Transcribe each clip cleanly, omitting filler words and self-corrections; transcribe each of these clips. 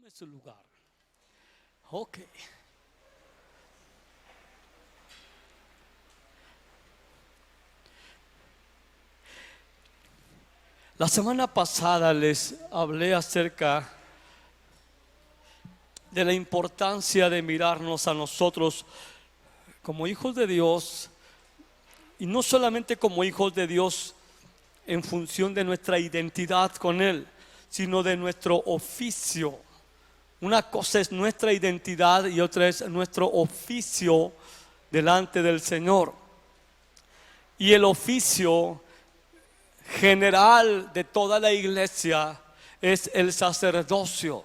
Tome su lugar. Ok. La semana pasada les hablé acerca de la importancia de mirarnos a nosotros como hijos de Dios, y no solamente como hijos de Dios en función de nuestra identidad con Él, sino de nuestro oficio. Una cosa es nuestra identidad y otra es nuestro oficio delante del Señor. Y el oficio general de toda la iglesia es el sacerdocio.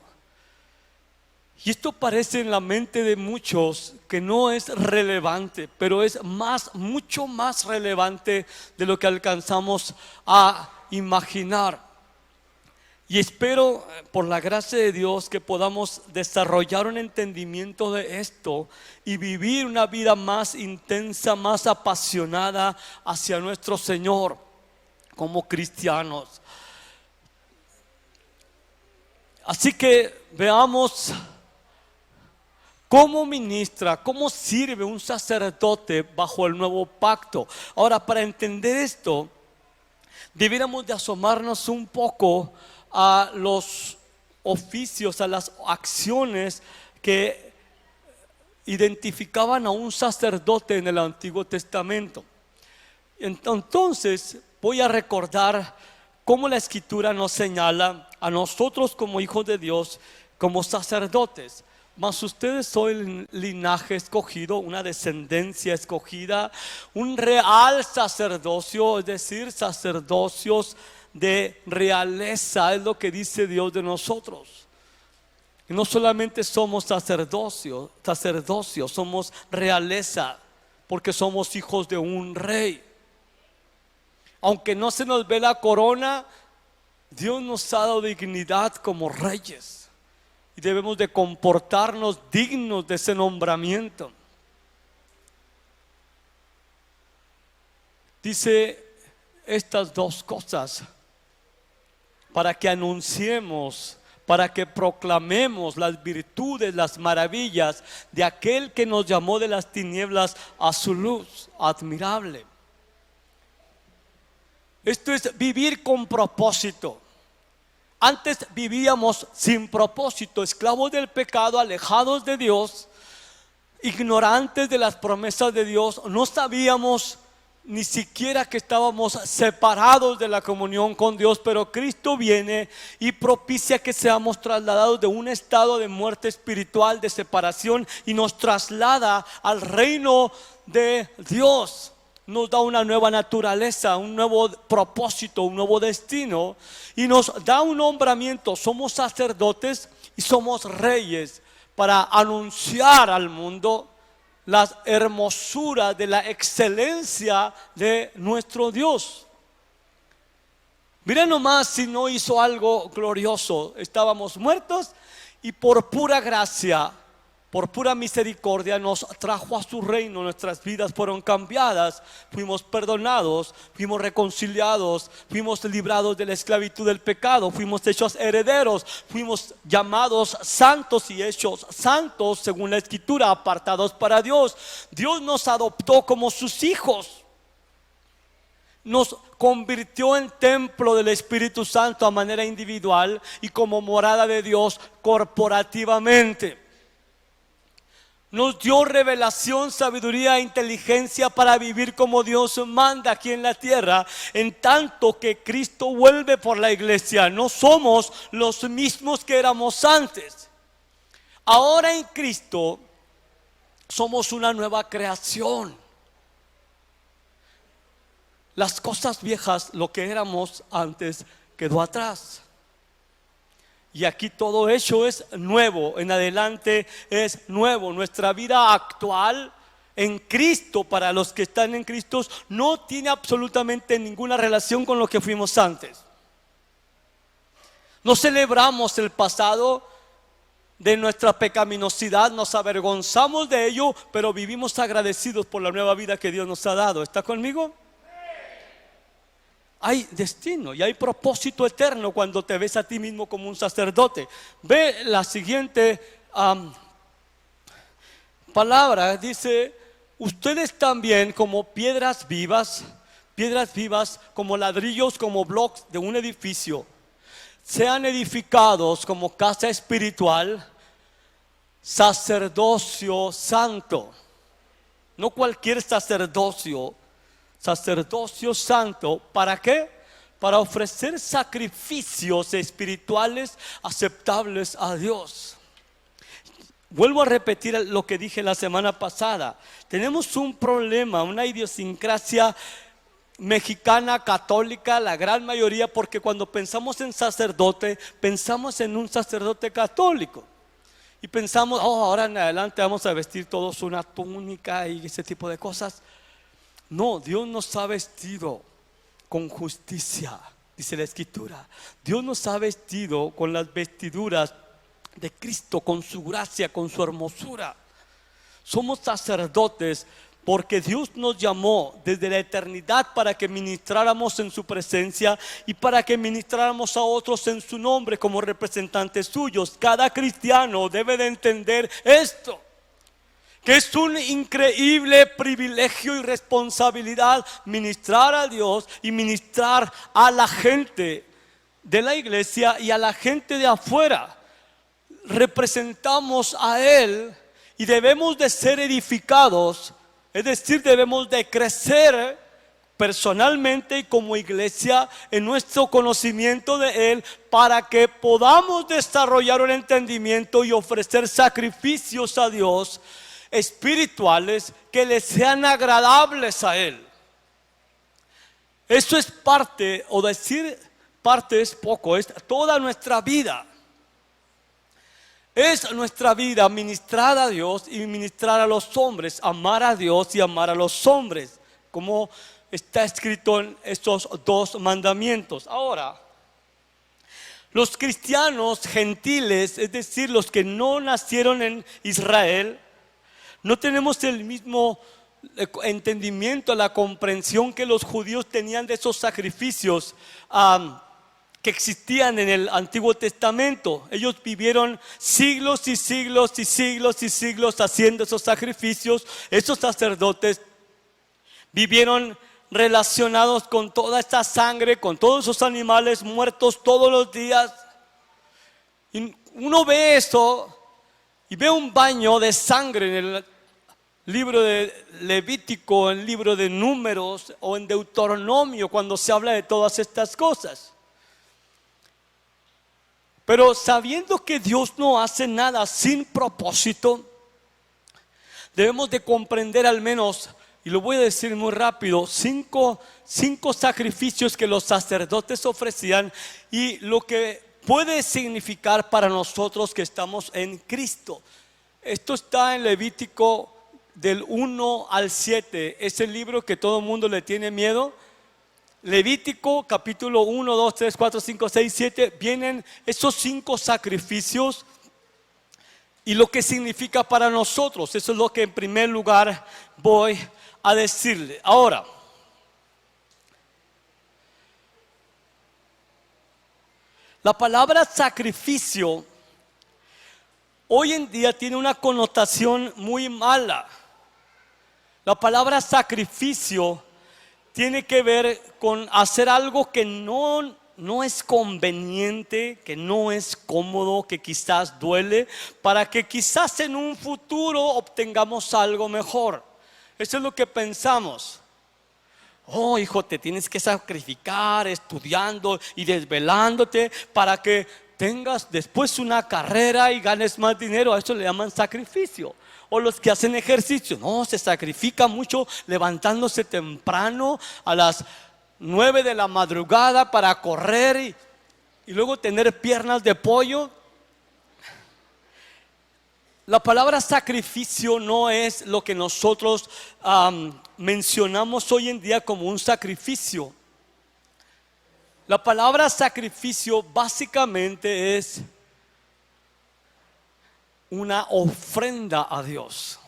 Y esto parece en la mente de muchos que no es relevante, pero es mucho más relevante de lo que alcanzamos a imaginar. Y espero, por la gracia de Dios, que podamos desarrollar un entendimiento de esto y vivir una vida más intensa, más apasionada hacia nuestro Señor como cristianos. Así que veamos cómo ministra, cómo sirve un sacerdote bajo el nuevo pacto. Ahora, para entender esto, debiéramos de asomarnos un poco a los oficios, a las acciones que identificaban a un sacerdote en el Antiguo Testamento. Entonces voy a recordar cómo la Escritura nos señala a nosotros como hijos de Dios, como sacerdotes. Mas ustedes son el linaje escogido, una descendencia escogida, un real sacerdocio, es decir, sacerdocios de realeza, es lo que dice Dios de nosotros. Y no solamente somos sacerdocio, somos realeza, porque somos hijos de un rey. Aunque no se nos ve la corona, Dios nos ha dado dignidad como reyes. Y debemos de comportarnos dignos de ese nombramiento. Dice estas dos cosas: para que anunciemos, para que proclamemos las virtudes, las maravillas de aquel que nos llamó de las tinieblas a su luz admirable. Esto es vivir con propósito. Antes vivíamos sin propósito, esclavos del pecado, alejados de Dios, ignorantes de las promesas de Dios. No sabíamos ni siquiera que estábamos separados de la comunión con Dios, pero Cristo viene y propicia que seamos trasladados de un estado de muerte espiritual, de separación, y nos traslada al reino de Dios. Nos da una nueva naturaleza, un nuevo propósito, un nuevo destino, y nos da un nombramiento. Somos sacerdotes y somos reyes para anunciar al mundo las hermosuras de la excelencia de nuestro Dios. Miren nomás si no hizo algo glorioso. Estábamos muertos y por pura gracia, por pura misericordia nos trajo a su reino. Nuestras vidas fueron cambiadas, fuimos perdonados, fuimos reconciliados, fuimos librados de la esclavitud del pecado, fuimos hechos herederos, fuimos llamados santos y hechos santos según la Escritura, apartados para Dios. Dios nos adoptó como sus hijos, nos convirtió en templo del Espíritu Santo a manera individual y como morada de Dios corporativamente. Nos dio revelación, sabiduría e inteligencia para vivir como Dios manda aquí en la tierra, en tanto que Cristo vuelve por la iglesia. No somos los mismos que éramos antes. Ahora en Cristo somos una nueva creación. Las cosas viejas, lo que éramos antes, quedó atrás. Y aquí todo hecho es nuevo, en adelante es nuevo. Nuestra vida actual en Cristo, para los que están en Cristo, no tiene absolutamente ninguna relación con lo que fuimos antes. No celebramos el pasado de nuestra pecaminosidad, nos avergonzamos de ello, pero vivimos agradecidos por la nueva vida que Dios nos ha dado. ¿Está conmigo? hay destino y hay propósito eterno cuando te ves a ti mismo como un sacerdote. Ve la siguiente palabra, dice: ustedes también como piedras vivas como ladrillos, como bloques de un edificio, sean edificados como casa espiritual, sacerdocio santo. No cualquier sacerdocio, sacerdocio santo. ¿Para qué? Para ofrecer sacrificios espirituales aceptables a Dios. Vuelvo a repetir lo que dije la semana pasada. Tenemos un problema, una idiosincrasia mexicana, católica, la gran mayoría, porque cuando pensamos en sacerdote, pensamos en un sacerdote católico. Y pensamos, ahora en adelante vamos a vestir todos una túnica y ese tipo de cosas. No, Dios nos ha vestido con justicia, dice la Escritura. Dios nos ha vestido con las vestiduras de Cristo, con su gracia, con su hermosura. Somos sacerdotes porque Dios nos llamó desde la eternidad para que ministráramos en su presencia y para que ministráramos a otros en su nombre como representantes suyos. Cada cristiano debe de entender esto, que es un increíble privilegio y responsabilidad ministrar a Dios y ministrar a la gente de la iglesia y a la gente de afuera. Representamos a Él y debemos de ser edificados, es decir, debemos de crecer personalmente y como iglesia en nuestro conocimiento de Él, para que podamos desarrollar un entendimiento y ofrecer sacrificios a Dios espirituales que le sean agradables a Él. Eso es parte, o decir parte es poco, es toda nuestra vida. Es nuestra vida ministrar a Dios y ministrar a los hombres, amar a Dios y amar a los hombres, como está escrito en estos dos mandamientos. Ahora, los cristianos gentiles, es decir, los que no nacieron en Israel, no tenemos el mismo entendimiento, la comprensión que los judíos tenían de esos sacrificios que existían en el Antiguo Testamento. Ellos vivieron siglos y siglos y siglos y siglos haciendo esos sacrificios. Esos sacerdotes vivieron relacionados con toda esta sangre, con todos esos animales muertos todos los días. Y uno ve eso y ve un baño de sangre en el libro de Levítico, en el libro de Números o en Deuteronomio, cuando se habla de todas estas cosas. Pero sabiendo que Dios no hace nada sin propósito, debemos de comprender al menos, y lo voy a decir muy rápido, cinco sacrificios que los sacerdotes ofrecían y lo que puede significar para nosotros que estamos en Cristo. Esto está en Levítico del 1 al 7, es el libro que todo el mundo le tiene miedo. Levítico capítulo 1, 2, 3, 4, 5, 6, 7, vienen esos 5 sacrificios y lo que significa para nosotros. Eso es lo que en primer lugar voy a decirle. Ahora, la palabra sacrificio hoy en día tiene una connotación muy mala. La palabra sacrificio tiene que ver con hacer algo que no es conveniente, que no es cómodo, que quizás duele, para que quizás en un futuro obtengamos algo mejor. Eso es lo que pensamos. Oh, hijo, te tienes que sacrificar estudiando y desvelándote para que tengas después una carrera y ganes más dinero. A eso le llaman sacrificio. O los que hacen ejercicio, no, se sacrifica mucho levantándose temprano a las 9 de la madrugada para correr y luego tener piernas de pollo. La palabra sacrificio no es lo que nosotros mencionamos hoy en día como un sacrificio. La palabra sacrificio básicamente es una ofrenda a Dios,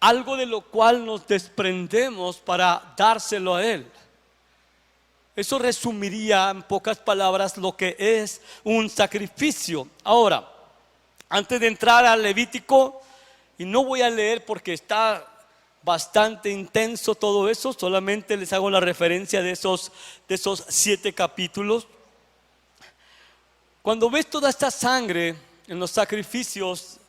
algo de lo cual nos desprendemos para dárselo a Él. Eso resumiría en pocas palabras lo que es un sacrificio. Ahora, antes de entrar al Levítico, y no voy a leer porque está bastante intenso todo eso, solamente les hago la referencia de esos 7 capítulos. Cuando ves toda esta sangre en los sacrificios,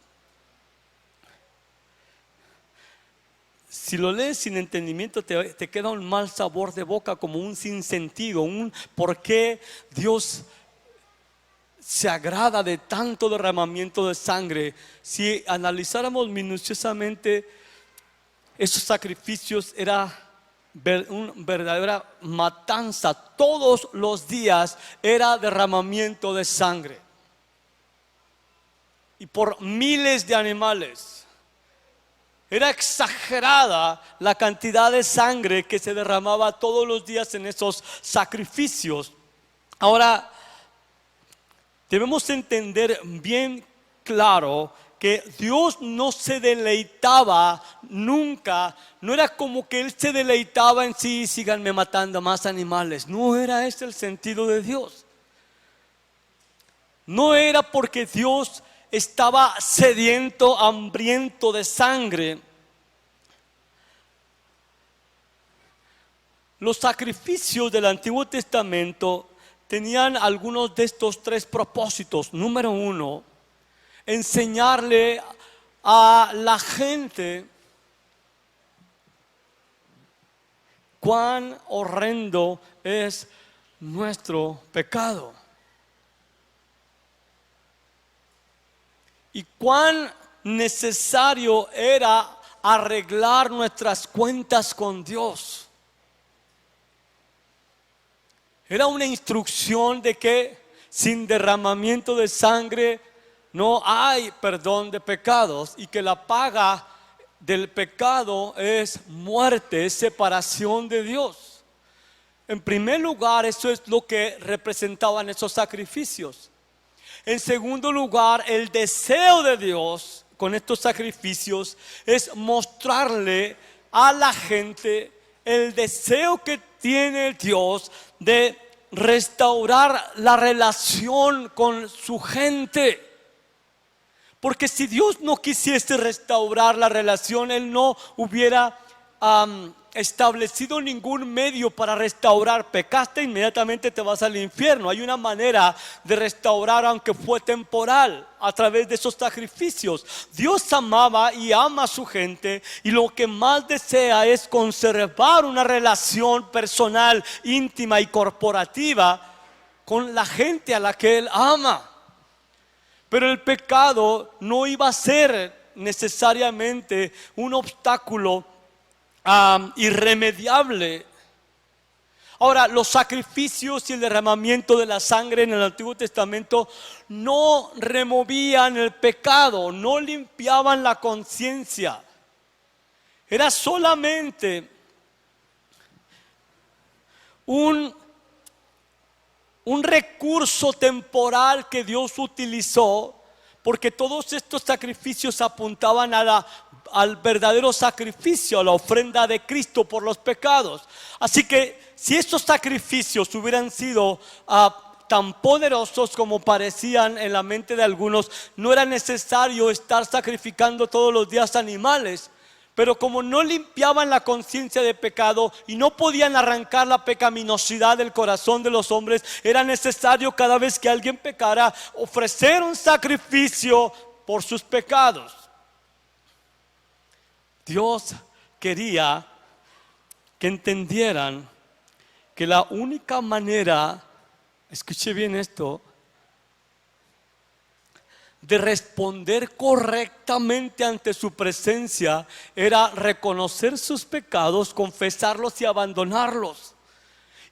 si lo lees sin entendimiento te queda un mal sabor de boca, como un sinsentido, un por qué Dios se agrada de tanto derramamiento de sangre. Si analizáramos minuciosamente, esos sacrificios era una verdadera matanza. Todos los días era derramamiento de sangre, y por miles de animales. Era exagerada la cantidad de sangre que se derramaba todos los días en esos sacrificios. Ahora, debemos entender bien claro que Dios no se deleitaba nunca. No era como que Él se deleitaba en sí, síganme matando más animales. No era ese el sentido de Dios. No era porque Dios estaba sediento, hambriento de sangre. Los sacrificios del Antiguo Testamento tenían algunos de estos 3 propósitos. Número 1, enseñarle a la gente cuán horrendo es nuestro pecado y cuán necesario era arreglar nuestras cuentas con Dios. Era una instrucción de que sin derramamiento de sangre no hay perdón de pecados, y que la paga del pecado es muerte, es separación de Dios. En primer lugar, eso es lo que representaban esos sacrificios. En segundo lugar, el deseo de Dios con estos sacrificios es mostrarle a la gente el deseo que tiene Dios de restaurar la relación con su gente. Porque si Dios no quisiese restaurar la relación, Él no hubiera establecido ningún medio para restaurar. Pecaste, inmediatamente te vas al infierno. Hay una manera de restaurar, aunque fue temporal, a través de esos sacrificios. Dios amaba y ama a su gente, y lo que más desea es conservar una relación personal, íntima y corporativa con la gente a la que Él ama. Pero el pecado no iba a ser necesariamente un obstáculo irremediable. Ahora, los sacrificios y el derramamiento de la sangre en el Antiguo Testamento no removían el pecado, no limpiaban la conciencia. Era solamente un recurso temporal que Dios utilizó, porque todos estos sacrificios apuntaban al verdadero sacrificio, a la ofrenda de Cristo por los pecados. Así que si estos sacrificios hubieran sido tan poderosos como parecían en la mente de algunos, no era necesario estar sacrificando todos los días animales. Pero como no limpiaban la conciencia de pecado y no podían arrancar la pecaminosidad del corazón de los hombres, era necesario cada vez que alguien pecara ofrecer un sacrificio por sus pecados. Dios quería que entendieran que la única manera, escuche bien esto, de responder correctamente ante su presencia era reconocer sus pecados, confesarlos y abandonarlos.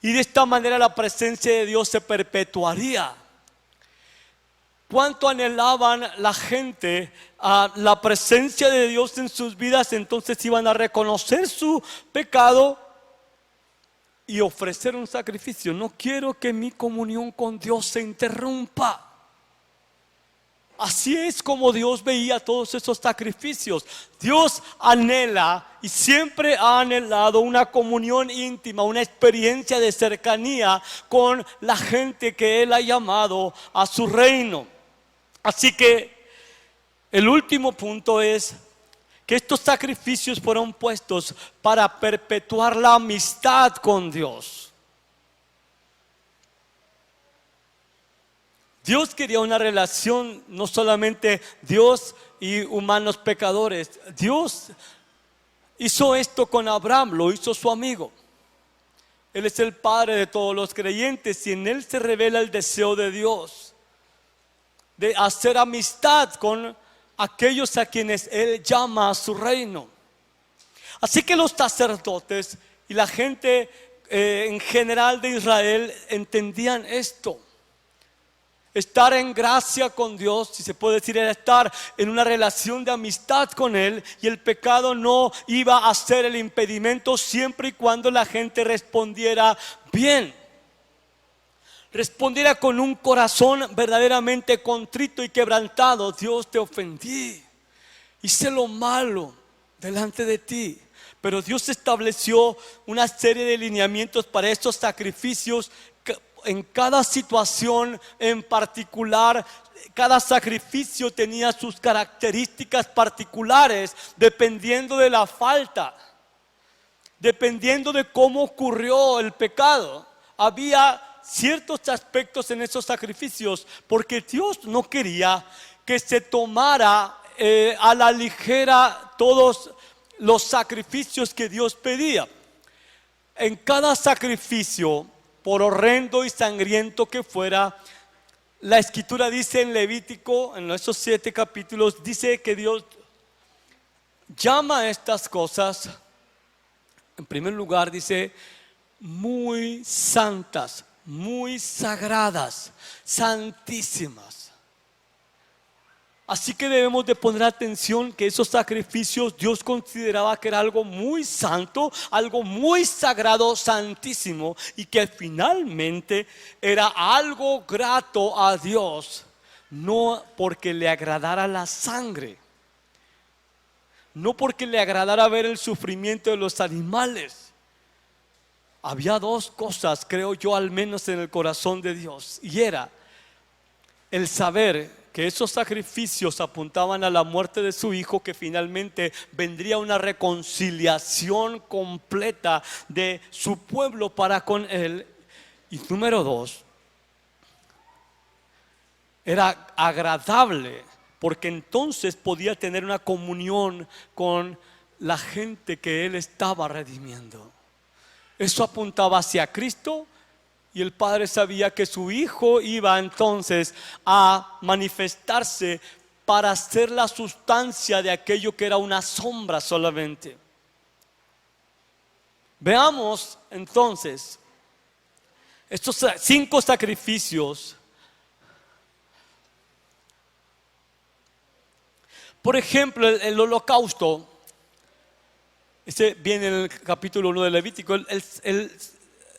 Y de esta manera la presencia de Dios se perpetuaría. ¿Cuánto anhelaban la gente a la presencia de Dios en sus vidas? Entonces iban a reconocer su pecado y ofrecer un sacrificio. No quiero que mi comunión con Dios se interrumpa. así es como Dios veía todos esos sacrificios. Dios anhela y siempre ha anhelado una comunión íntima, una experiencia de cercanía con la gente que Él ha llamado a su reino. Así que el último punto es que estos sacrificios fueron puestos para perpetuar la amistad con Dios. Dios quería una relación, no solamente Dios y humanos pecadores. Dios hizo esto con Abraham, lo hizo su amigo. Él es el padre de todos los creyentes y en Él se revela el deseo de Dios de hacer amistad con aquellos a quienes Él llama a su reino. Así que los sacerdotes y la gente en general de Israel entendían esto. Estar en gracia con Dios, si se puede decir, era estar en una relación de amistad con Él, y el pecado no iba a ser el impedimento siempre y cuando la gente respondiera bien. Respondiera con un corazón verdaderamente contrito y quebrantado. Dios, te ofendí, hice lo malo delante de ti. Pero Dios estableció una serie de lineamientos para estos sacrificios. En cada situación en particular, cada sacrificio tenía sus características particulares, dependiendo de la falta, dependiendo de cómo ocurrió el pecado. Había ciertos aspectos en esos sacrificios, porque Dios no quería que se tomara a la ligera todos los sacrificios que Dios pedía. En cada sacrificio, por horrendo y sangriento que fuera, la Escritura dice en Levítico, en esos 7 capítulos, dice que Dios llama a estas cosas, en primer lugar dice, muy santas, muy sagradas, santísimas. Así que debemos de poner atención que esos sacrificios Dios consideraba que era algo muy santo, algo muy sagrado, santísimo, y que finalmente era algo grato a Dios, no porque le agradara la sangre, no porque le agradara ver el sufrimiento de los animales. Había 2 cosas, creo yo, al menos en el corazón de Dios, y era el saber que esos sacrificios apuntaban a la muerte de su hijo, que finalmente vendría una reconciliación completa de su pueblo para con él. Y número 2, era agradable, porque entonces podía tener una comunión con la gente que él estaba redimiendo. Eso apuntaba hacia Cristo. Y el padre sabía que su hijo iba entonces a manifestarse para ser la sustancia de aquello que era una sombra solamente. Veamos entonces estos 5 sacrificios. Por ejemplo, el holocausto. Ese viene en el capítulo 1 de Levítico. El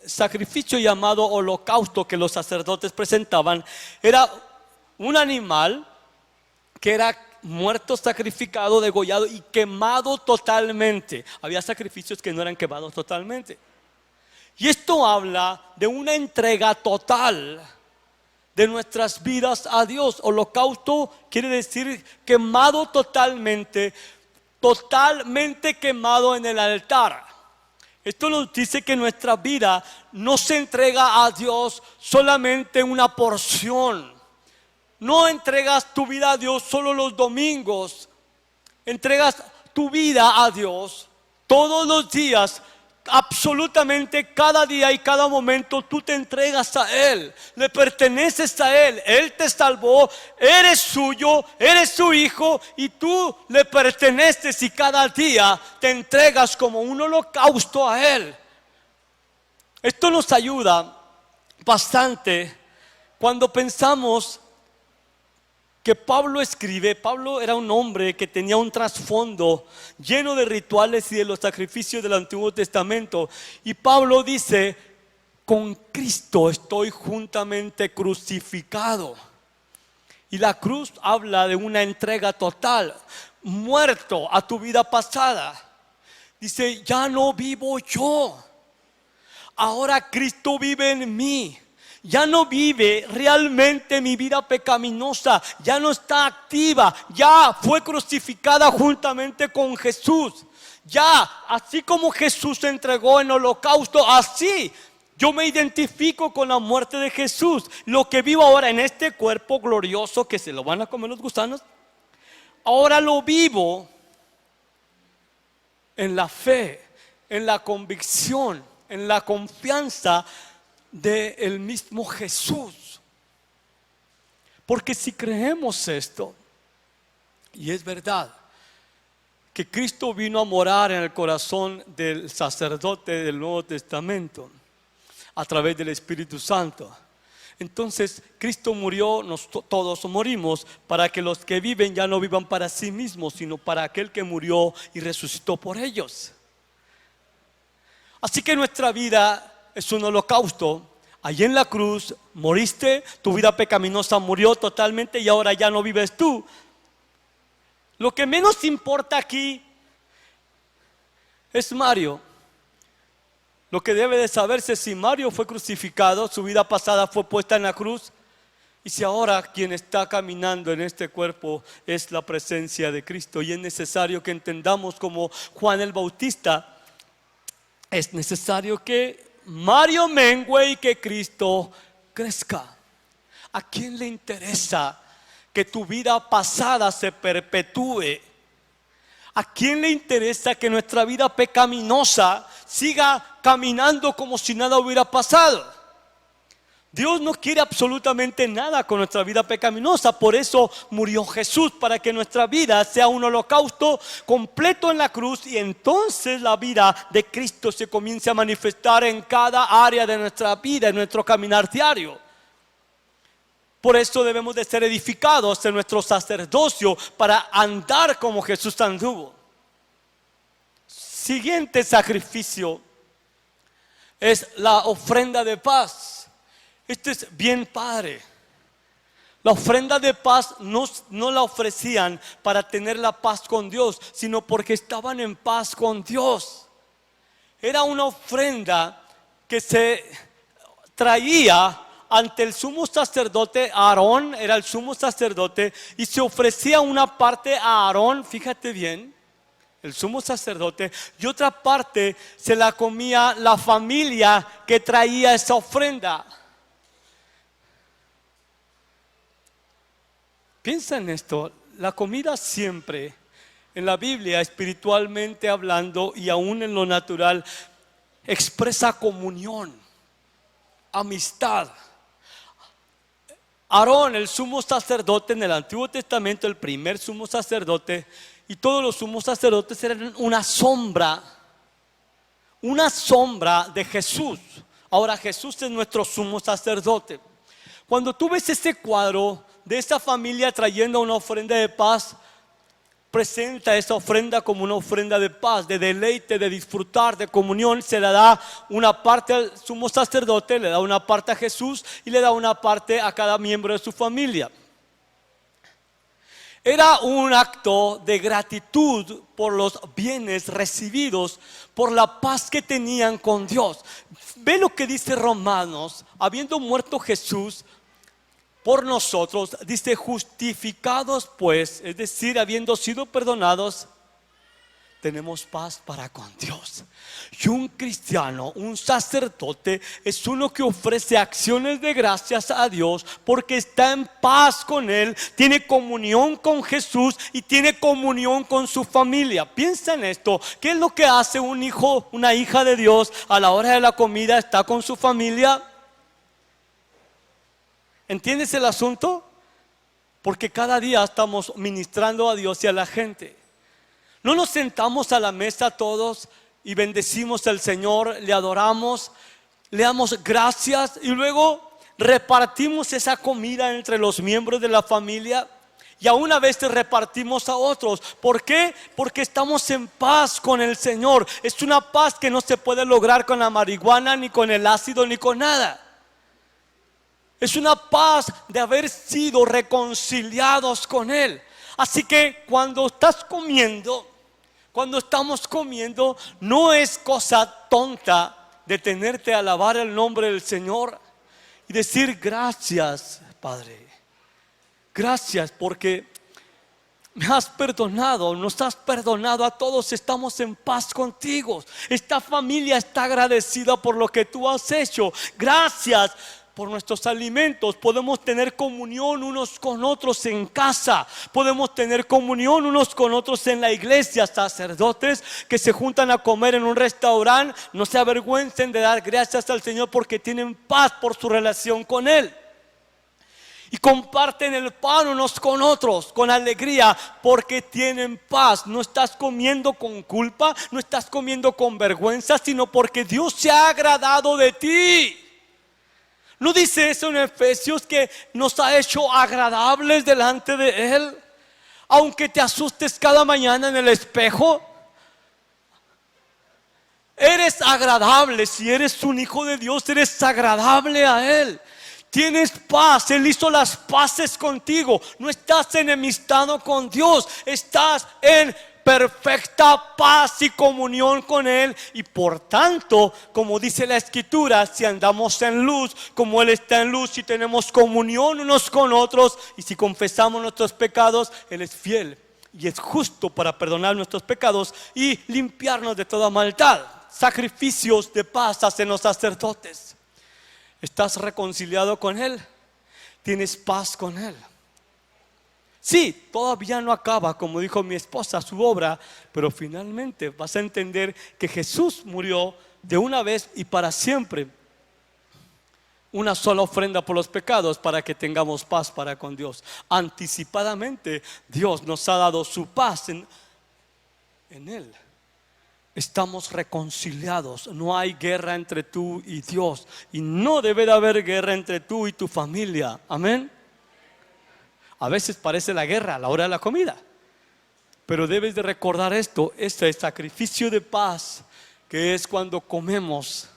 sacrificio llamado holocausto que los sacerdotes presentaban era un animal que era muerto, sacrificado, degollado y quemado totalmente. Había sacrificios que no eran quemados totalmente. Y esto habla de una entrega total de nuestras vidas a Dios. Holocausto quiere decir quemado totalmente, totalmente quemado en el altar. Esto nos dice que nuestra vida no se entrega a Dios solamente una porción. No entregas tu vida a Dios solo los domingos. Entregas tu vida a Dios todos los días. Absolutamente cada día y cada momento tú te entregas a Él, le perteneces a Él, Él te salvó, eres suyo, eres su hijo y tú le perteneces, y cada día te entregas como un holocausto a Él. Esto nos ayuda bastante cuando pensamos que Pablo escribe. Pablo era un hombre que tenía un trasfondo lleno de rituales y de los sacrificios del Antiguo Testamento. Y Pablo dice: con Cristo estoy juntamente crucificado. Y la cruz habla de una entrega total, muerto a tu vida pasada. Dice, ya no vivo yo, ahora Cristo vive en mí. Ya no vive realmente mi vida pecaminosa, ya no está activa, ya fue crucificada juntamente con Jesús. Ya, así como Jesús se entregó en holocausto, así yo me identifico con la muerte de Jesús. Lo que vivo ahora en este cuerpo glorioso que se lo van a comer los gusanos, ahora lo vivo en la fe, en la convicción, en la confianza del mismo Jesús. Porque si creemos esto, y es verdad que Cristo vino a morar en el corazón del sacerdote del Nuevo Testamento a través del Espíritu Santo, entonces Cristo murió, todos morimos, para que los que viven ya no vivan para sí mismos, sino para aquel que murió y resucitó por ellos. Así que nuestra vida es un holocausto. Allí en la cruz moriste, tu vida pecaminosa murió totalmente y ahora ya no vives tú. Lo que menos importa aquí es Mario. Lo que debe de saberse es si Mario fue crucificado, su vida pasada fue puesta en la cruz, y si ahora quien está caminando en este cuerpo es la presencia de Cristo. Y es necesario que entendamos, como Juan el Bautista, es necesario que Mario mengue y que Cristo crezca. ¿A quién le interesa que tu vida pasada se perpetúe? ¿A quién le interesa que nuestra vida pecaminosa siga caminando como si nada hubiera pasado? Dios no quiere absolutamente nada con nuestra vida pecaminosa. Por eso murió Jesús, para que nuestra vida sea un holocausto completo en la cruz, y entonces la vida de Cristo se comience a manifestar en cada área de nuestra vida, en nuestro caminar diario. Por eso debemos de ser edificados en nuestro sacerdocio para andar como Jesús anduvo. Siguiente sacrificio es la ofrenda de paz. Este es bien padre. La ofrenda de paz no la ofrecían para tener la paz con Dios, sino porque estaban en paz con Dios. Era una ofrenda que se traía ante el sumo sacerdote. Aarón era el sumo sacerdote, y se ofrecía una parte a Aarón, fíjate bien, el sumo sacerdote, y otra parte se la comía la familia que traía esa ofrenda. Piensa en esto, la comida siempre, en la Biblia, espiritualmente hablando y aún en lo natural, expresa comunión, amistad. Aarón, el sumo sacerdote en el Antiguo Testamento, el primer sumo sacerdote, y todos los sumos sacerdotes eran una sombra de Jesús. Ahora Jesús es nuestro sumo sacerdote. Cuando tú ves este cuadro de esta familia trayendo una ofrenda de paz, presenta esa ofrenda como una ofrenda de paz, de deleite, de disfrutar, de comunión. Se le da una parte al sumo sacerdote, le da una parte a Jesús y le da una parte a cada miembro de su familia. Era un acto de gratitud por los bienes recibidos, por la paz que tenían con Dios. Ve lo que dice Romanos: habiendo muerto Jesús por nosotros, dice, justificados pues, es decir, habiendo sido perdonados, tenemos paz para con Dios. Y un cristiano, un sacerdote, es uno que ofrece acciones de gracias a Dios porque está en paz con Él, tiene comunión con Jesús y tiene comunión con su familia. Piensa en esto: ¿qué es lo que hace un hijo, una hija de Dios a la hora de la comida? Está con su familia. ¿Entiendes el asunto? Porque cada día estamos ministrando a Dios y a la gente. No nos sentamos a la mesa todos y bendecimos al Señor, le adoramos, le damos gracias y luego repartimos esa comida entre los miembros de la familia, y aún a veces repartimos a otros. ¿Por qué? Porque estamos en paz con el Señor. Es una paz que no se puede lograr con la marihuana, ni con el ácido, ni con nada. Es una paz de haber sido reconciliados con Él. Así que cuando estás comiendo, cuando estamos comiendo, no es cosa tonta detenerte a alabar el nombre del Señor y decir gracias, Padre. Gracias porque me has perdonado, nos has perdonado a todos, estamos en paz contigo. Esta familia está agradecida por lo que tú has hecho. Gracias por nuestros alimentos. Podemos tener comunión unos con otros en casa. Podemos tener comunión unos con otros en la iglesia. Sacerdotes que se juntan a comer en un restaurante, no se avergüencen de dar gracias al Señor porque tienen paz por su relación con Él. Y comparten el pan unos con otros, con alegría, porque tienen paz. No estás comiendo con culpa, no estás comiendo con vergüenza, sino porque Dios se ha agradado de ti. ¿No dice eso en Efesios que nos ha hecho agradables delante de Él? Aunque te asustes cada mañana en el espejo, eres agradable. Si eres un hijo de Dios, eres agradable a Él. Tienes paz, Él hizo las paces contigo. No estás enemistado con Dios, estás en perfecta paz y comunión con Él. Y por tanto, como dice la Escritura, si andamos en luz, como Él está en luz, si tenemos comunión unos con otros, y si confesamos nuestros pecados, Él es fiel y es justo para perdonar nuestros pecados y limpiarnos de toda maldad. Sacrificios de paz hacen los sacerdotes. ¿Estás reconciliado con Él? ¿Tienes paz con Él? Sí, todavía no acaba, como dijo mi esposa, su obra, pero finalmente vas a entender que Jesús murió de una vez y para siempre. Una sola ofrenda por los pecados para que tengamos paz para con Dios. Anticipadamente Dios nos ha dado su paz en Él. Estamos reconciliados, no hay guerra entre tú y Dios. Y no debe de haber guerra entre tú y tu familia, amén. A veces parece la guerra a la hora de la comida, pero debes de recordar esto, este sacrificio de paz que es cuando comemos,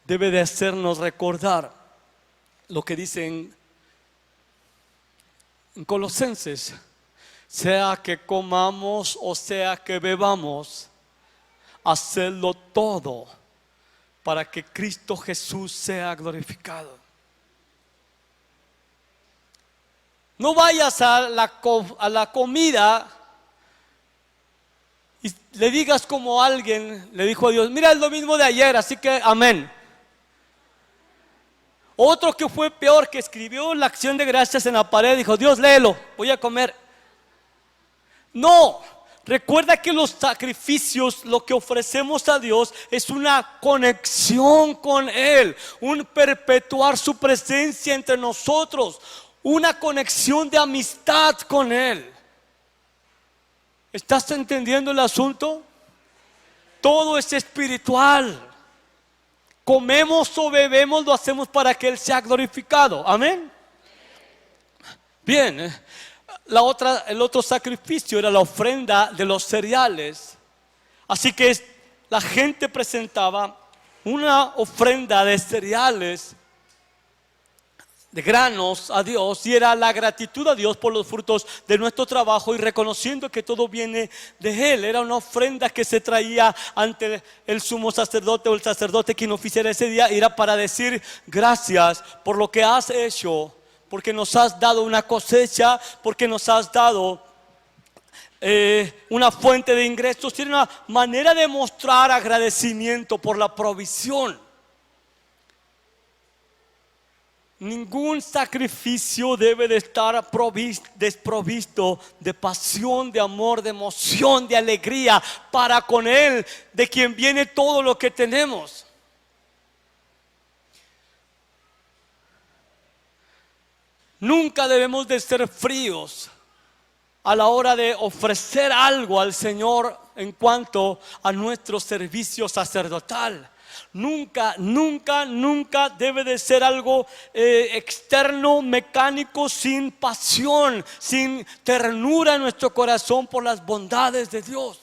debe de hacernos recordar lo que dicen en Colosenses. Sea que comamos o sea que bebamos, hacedlo todo para que Cristo Jesús sea glorificado. No vayas a la comida y le digas como alguien le dijo a Dios: mira, es lo mismo de ayer, así que amén. Otro que fue peor, que escribió la acción de gracias en la pared, dijo: Dios, léelo, voy a comer. No, recuerda que los sacrificios, lo que ofrecemos a Dios es una conexión con Él, un perpetuar su presencia entre nosotros, una conexión de amistad con Él. ¿Estás entendiendo el asunto? Todo es espiritual. Comemos o bebemos, lo hacemos para que Él sea glorificado. Amén. Bien. El otro sacrificio era la ofrenda de los cereales. Así que la gente presentaba una ofrenda de cereales, de granos a Dios, y era la gratitud a Dios por los frutos de nuestro trabajo y reconociendo que todo viene de Él. Era una ofrenda que se traía ante el sumo sacerdote o el sacerdote quien oficiara ese día. Era para decir gracias por lo que has hecho, porque nos has dado una cosecha, porque nos has dado una fuente de ingresos. Tiene una manera de mostrar agradecimiento por la provisión. Ningún sacrificio debe de estar desprovisto de pasión, de amor, de emoción, de alegría para con Él, de quien viene todo lo que tenemos. Nunca debemos de ser fríos a la hora de ofrecer algo al Señor en cuanto a nuestro servicio sacerdotal. Nunca debe de ser algo externo, mecánico, sin pasión, sin ternura en nuestro corazón por las bondades de Dios.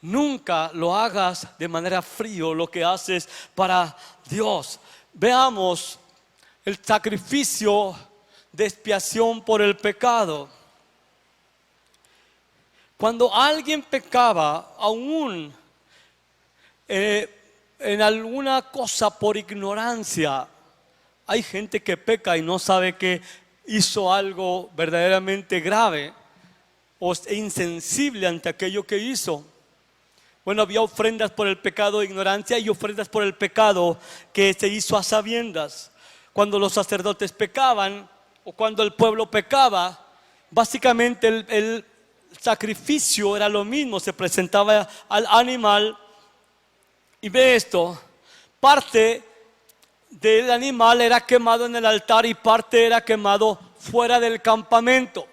Nunca lo hagas de manera frío lo que haces para Dios. veamos el sacrificio de expiación por el pecado. Cuando alguien pecaba, aún en alguna cosa por ignorancia, hay gente que peca y no sabe que hizo algo verdaderamente grave o es insensible ante aquello que hizo. Bueno, había ofrendas por el pecado de ignorancia y ofrendas por el pecado que se hizo a sabiendas. Cuando los sacerdotes pecaban o cuando el pueblo pecaba, básicamente el sacrificio era lo mismo. Se presentaba al animal y ve esto, parte del animal era quemado en el altar y parte era quemado fuera del campamento.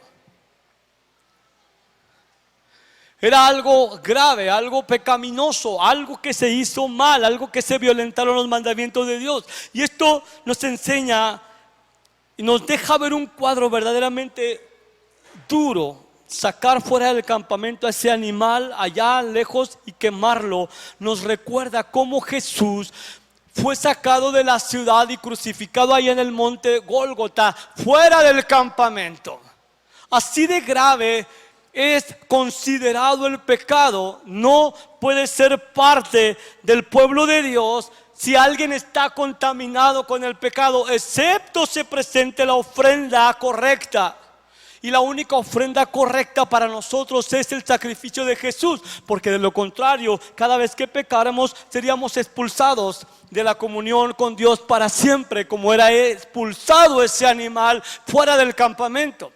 Era algo grave, algo pecaminoso, algo que se hizo mal, algo que se violentaron los mandamientos de Dios. Y esto nos enseña y nos deja ver un cuadro verdaderamente duro. Sacar fuera del campamento a ese animal allá lejos y quemarlo nos recuerda cómo Jesús fue sacado de la ciudad y crucificado ahí en el monte Gólgota, fuera del campamento. Así de grave es considerado el pecado. No puede ser parte del pueblo de Dios si alguien está contaminado con el pecado, excepto se presente la ofrenda correcta. Y la única ofrenda correcta para nosotros es el sacrificio de Jesús, porque de lo contrario, cada vez que pecáramos seríamos expulsados de la comunión con Dios para siempre, como era expulsado ese animal fuera del campamento.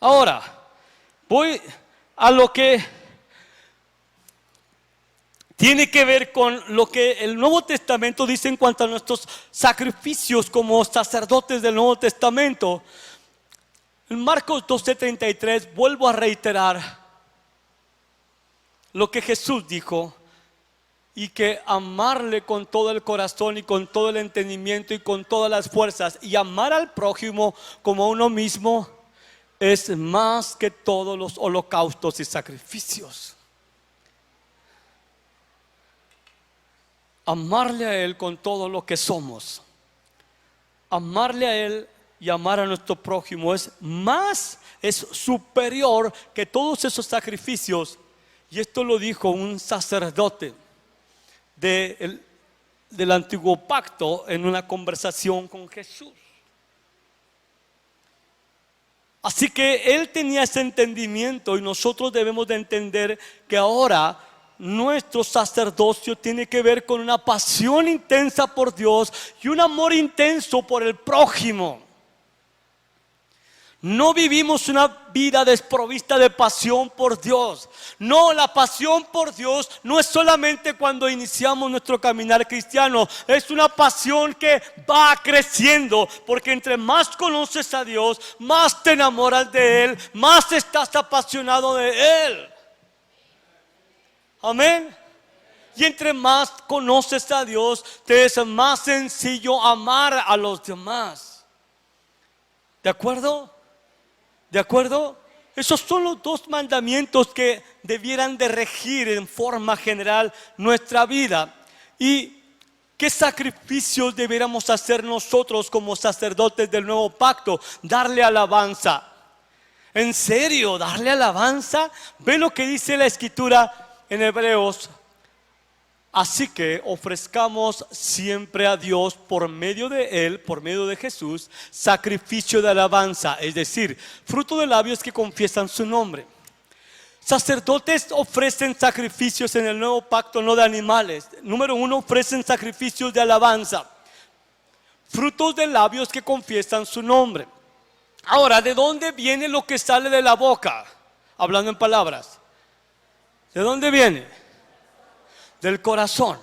Ahora, voy a lo que tiene que ver con lo que el Nuevo Testamento dice en cuanto a nuestros sacrificios como sacerdotes del Nuevo Testamento. En Marcos 12:33 vuelvo a reiterar lo que Jesús dijo, y que amarle con todo el corazón y con todo el entendimiento y con todas las fuerzas y amar al prójimo como a uno mismo es más que todos los holocaustos y sacrificios. Amarle a Él con todo lo que somos, amarle a Él y amar a nuestro prójimo es superior que todos esos sacrificios. Y esto lo dijo un sacerdote del antiguo pacto en una conversación con Jesús. Así que él tenía ese entendimiento y nosotros debemos de entender que ahora nuestro sacerdocio tiene que ver con una pasión intensa por Dios y un amor intenso por el prójimo. No vivimos una vida desprovista de pasión por Dios. No, la pasión por Dios no es solamente cuando iniciamos nuestro caminar cristiano. Es una pasión que va creciendo, porque entre más conoces a Dios, más te enamoras de Él, más estás apasionado de Él. Amén. Y entre más conoces a Dios, te es más sencillo amar a los demás. ¿De acuerdo? ¿De acuerdo? Esos son los dos mandamientos que debieran de regir en forma general nuestra vida. ¿Y qué sacrificios debiéramos hacer nosotros como sacerdotes del nuevo pacto? Darle alabanza. ¿En serio? ¿Darle alabanza? Ve lo que dice la Escritura en Hebreos. Así que ofrezcamos siempre a Dios por medio de Él, por medio de Jesús, sacrificio de alabanza, es decir, fruto de labios que confiesan su nombre. Sacerdotes ofrecen sacrificios en el nuevo pacto, no de animales. Número uno, ofrecen sacrificios de alabanza, frutos de labios que confiesan su nombre. Ahora, ¿de dónde viene lo que sale de la boca? Hablando en palabras, ¿de dónde viene? Del corazón.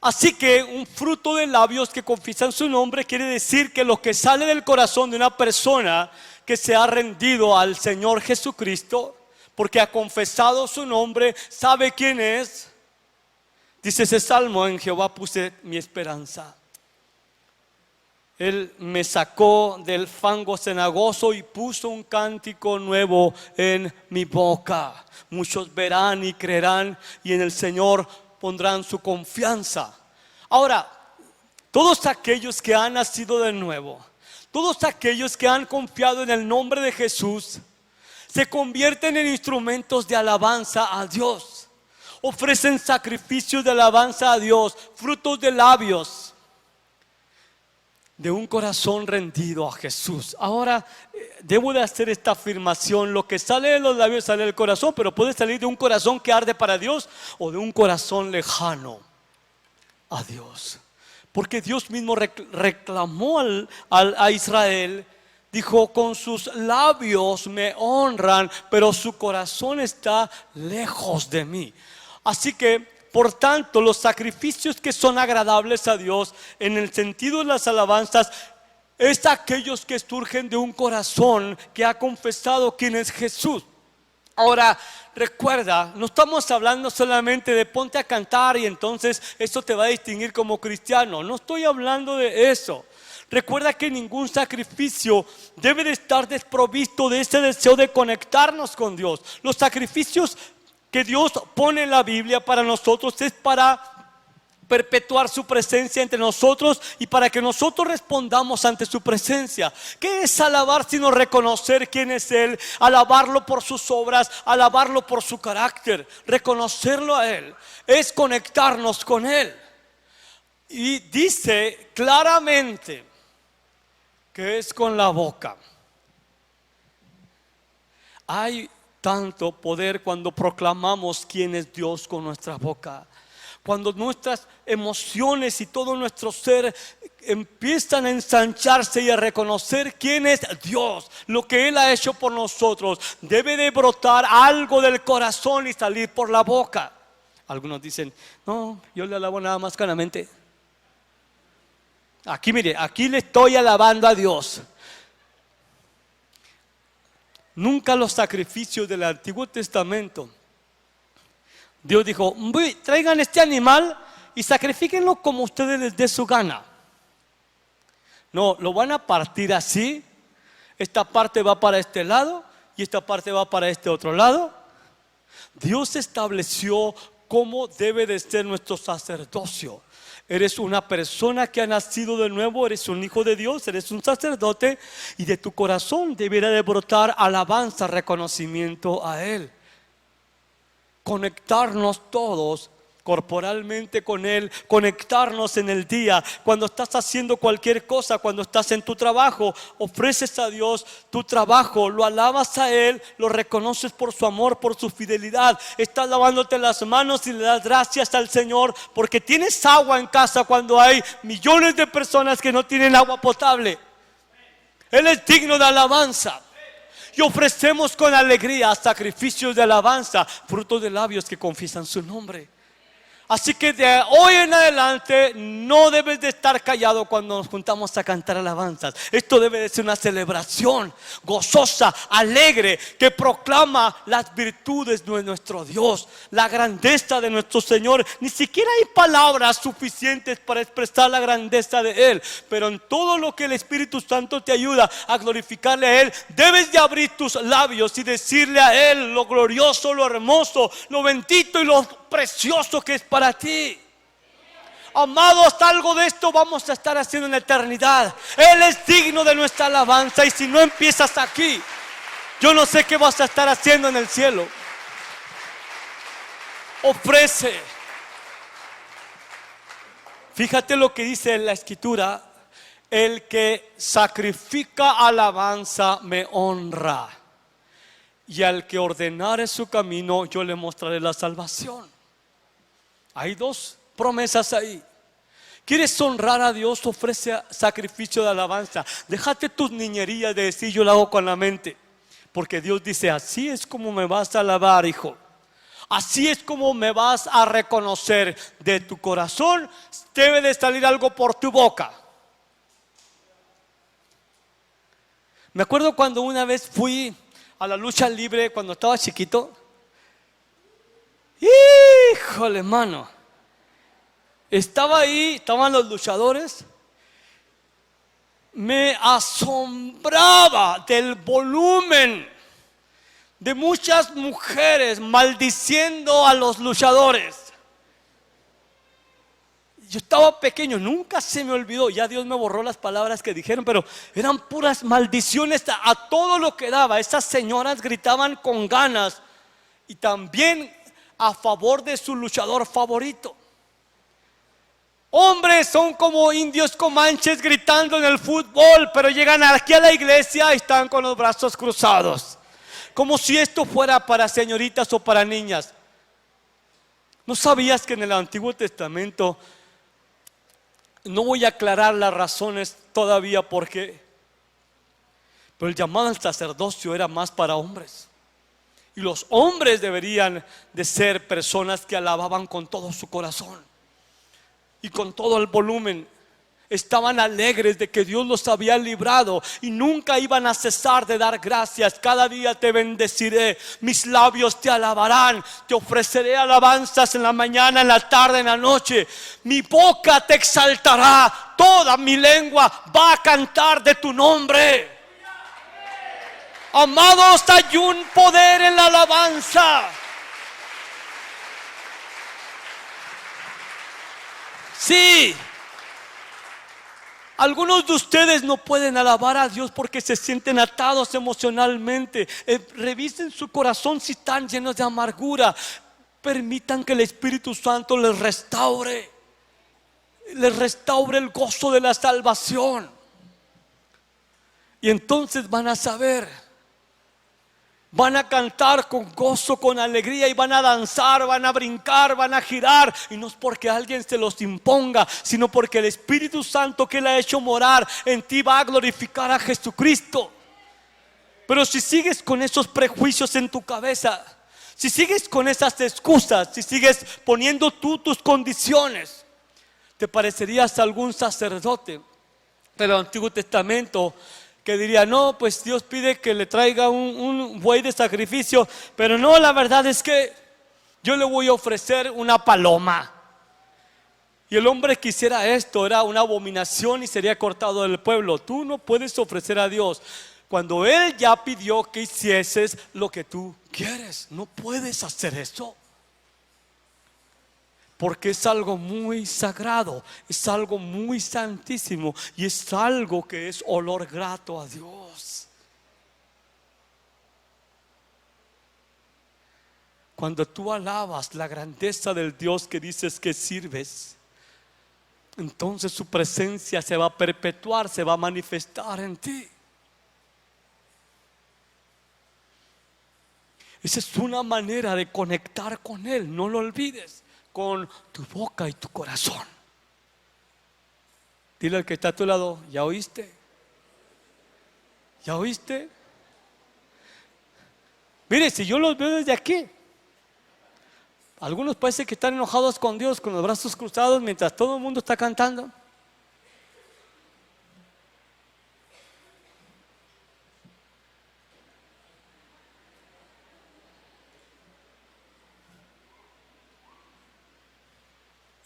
Así que un fruto de labios que confiesan su nombre quiere decir que lo que sale del corazón de una persona que se ha rendido al Señor Jesucristo, porque ha confesado su nombre, sabe quién es. Dice ese salmo: en Jehová puse mi esperanza. Él me sacó del fango cenagoso y puso un cántico nuevo en mi boca. Muchos verán y creerán y en el Señor pondrán su confianza. Ahora, todos aquellos que han nacido de nuevo, todos aquellos que han confiado en el nombre de Jesús, se convierten en instrumentos de alabanza a Dios. Ofrecen sacrificios de alabanza a Dios, frutos de labios, de un corazón rendido a Jesús. Ahora, debo de hacer esta afirmación: lo que sale de los labios sale del corazón, pero puede salir de un corazón que arde para Dios o de un corazón lejano a Dios. Porque Dios mismo reclamó a Israel. Dijo: con sus labios me honran, pero su corazón está lejos de mí. Así que, por tanto, los sacrificios que son agradables a Dios, en el sentido de las alabanzas, es aquellos que surgen de un corazón que ha confesado quién es Jesús. Ahora, recuerda, no estamos hablando solamente de ponte a cantar y entonces eso te va a distinguir como cristiano. No estoy hablando de eso. Recuerda que ningún sacrificio debe de estar desprovisto de ese deseo de conectarnos con Dios. Los sacrificios que Dios pone en la Biblia para nosotros es para perpetuar su presencia entre nosotros y para que nosotros respondamos ante su presencia. ¿Qué es alabar sino reconocer quién es Él? Alabarlo por sus obras, alabarlo por su carácter, reconocerlo a Él, es conectarnos con Él. Y dice claramente que es con la boca. Hay tanto poder cuando proclamamos quién es Dios con nuestra boca. Cuando nuestras emociones y todo nuestro ser empiezan a ensancharse y a reconocer quién es Dios, lo que Él ha hecho por nosotros, debe de brotar algo del corazón y salir por la boca. Algunos dicen: no, yo le alabo nada más con la mente. Aquí mire, aquí le estoy alabando a Dios. Nunca los sacrificios del Antiguo Testamento, Dios dijo: traigan este animal y sacrifíquenlo como ustedes les dé su gana. No, lo van a partir así. Esta parte va para este lado y esta parte va para este otro lado. Dios estableció cómo debe de ser nuestro sacerdocio. Eres una persona que ha nacido de nuevo, eres un hijo de Dios, eres un sacerdote, y de tu corazón deberá de brotar alabanza, reconocimiento a Él. Conectarnos todos corporalmente con Él, conectarnos en el día, cuando estás haciendo cualquier cosa, cuando estás en tu trabajo, ofreces a Dios tu trabajo, lo alabas a Él, lo reconoces por su amor, por su fidelidad, estás lavándote las manos y le das gracias al Señor porque tienes agua en casa cuando hay millones de personas que no tienen agua potable. Él es digno de alabanza. Y ofrecemos con alegría sacrificios de alabanza, frutos de labios que confiesan su nombre. Así que de hoy en adelante no debes de estar callado cuando nos juntamos a cantar alabanzas. Esto debe de ser una celebración gozosa, alegre, que proclama las virtudes de nuestro Dios, la grandeza de nuestro Señor. Ni siquiera hay palabras suficientes para expresar la grandeza de Él, pero en todo lo que el Espíritu Santo te ayuda a glorificarle a Él, debes de abrir tus labios y decirle a Él lo glorioso, lo hermoso, lo bendito y lo precioso que es para ti. Amados, algo de esto vamos a estar haciendo en la eternidad. Él es digno de nuestra alabanza, y si no empiezas aquí, yo no sé qué vas a estar haciendo en el cielo. Ofrece. Fíjate lo que dice en la Escritura: el que sacrifica alabanza me honra, y al que ordenare su camino yo le mostraré la salvación. Hay dos promesas ahí. ¿Quieres honrar a Dios? Ofrece sacrificio de alabanza. Déjate tus niñerías de decir yo lo hago con la mente, porque Dios dice: así es como me vas a alabar, hijo. Así es como me vas a reconocer. De tu corazón debe de salir algo por tu boca. Me acuerdo cuando una vez fui a la lucha libre cuando estaba chiquito. Híjole, mano. Estaba ahí, estaban los luchadores. Me asombraba del volumen de muchas mujeres maldiciendo a los luchadores. yo estaba pequeño, nunca se me olvidó. Ya Dios me borró las palabras que dijeron, pero eran puras maldiciones a todo lo que daba. Esas señoras gritaban con ganas y también a favor de su luchador favorito. Hombres son como indios comanches gritando en el fútbol, pero llegan aquí a la iglesia y están con los brazos cruzados, como si esto fuera para señoritas o para niñas. ¿No sabías que en el Antiguo Testamento, no voy a aclarar las razones todavía por qué, pero el llamado al sacerdocio era más para hombres? Y los hombres deberían de ser personas que alababan con todo su corazón y con todo el volumen. Estaban alegres de que Dios los había librado y nunca iban a cesar de dar gracias. Cada día te bendeciré, mis labios te alabarán, te ofreceré alabanzas en la mañana, en la tarde, en la noche. Mi boca te exaltará, toda mi lengua va a cantar de tu nombre. Amados, hay un poder en la alabanza. Sí, algunos de ustedes no pueden alabar a Dios porque se sienten atados emocionalmente. Revisen su corazón si están llenos de amargura. Permitan que el Espíritu Santo les restaure el gozo de la salvación. Y entonces van a saber. Van a cantar con gozo, con alegría, y van a danzar, van a brincar, van a girar. Y no es porque alguien se los imponga, sino porque el Espíritu Santo que Él ha hecho morar en ti va a glorificar a Jesucristo. Pero si sigues con esos prejuicios en tu cabeza, si sigues con esas excusas, si sigues poniendo tú tus condiciones, te parecerías a algún sacerdote del Antiguo Testamento que diría: no, pues Dios pide que le traiga un buey de sacrificio, pero no, la verdad es que yo le voy a ofrecer una paloma. Y el hombre que hiciera esto era una abominación y sería cortado del pueblo. Tú no puedes ofrecer a Dios cuando Él ya pidió que hicieses lo que tú quieres. No puedes hacer eso, porque es algo muy sagrado, es algo muy santísimo y es algo que es olor grato a Dios. Cuando tú alabas la grandeza del Dios que dices que sirves, entonces su presencia se va a perpetuar, se va a manifestar en ti. Esa es una manera de conectar con Él, no lo olvides. Con tu boca y tu corazón. Dile al que está a tu lado: ¿ya oíste? ¿Ya oíste? Mire, si yo los veo desde aquí, algunos parece que están enojados con Dios, con los brazos cruzados, mientras todo el mundo está cantando.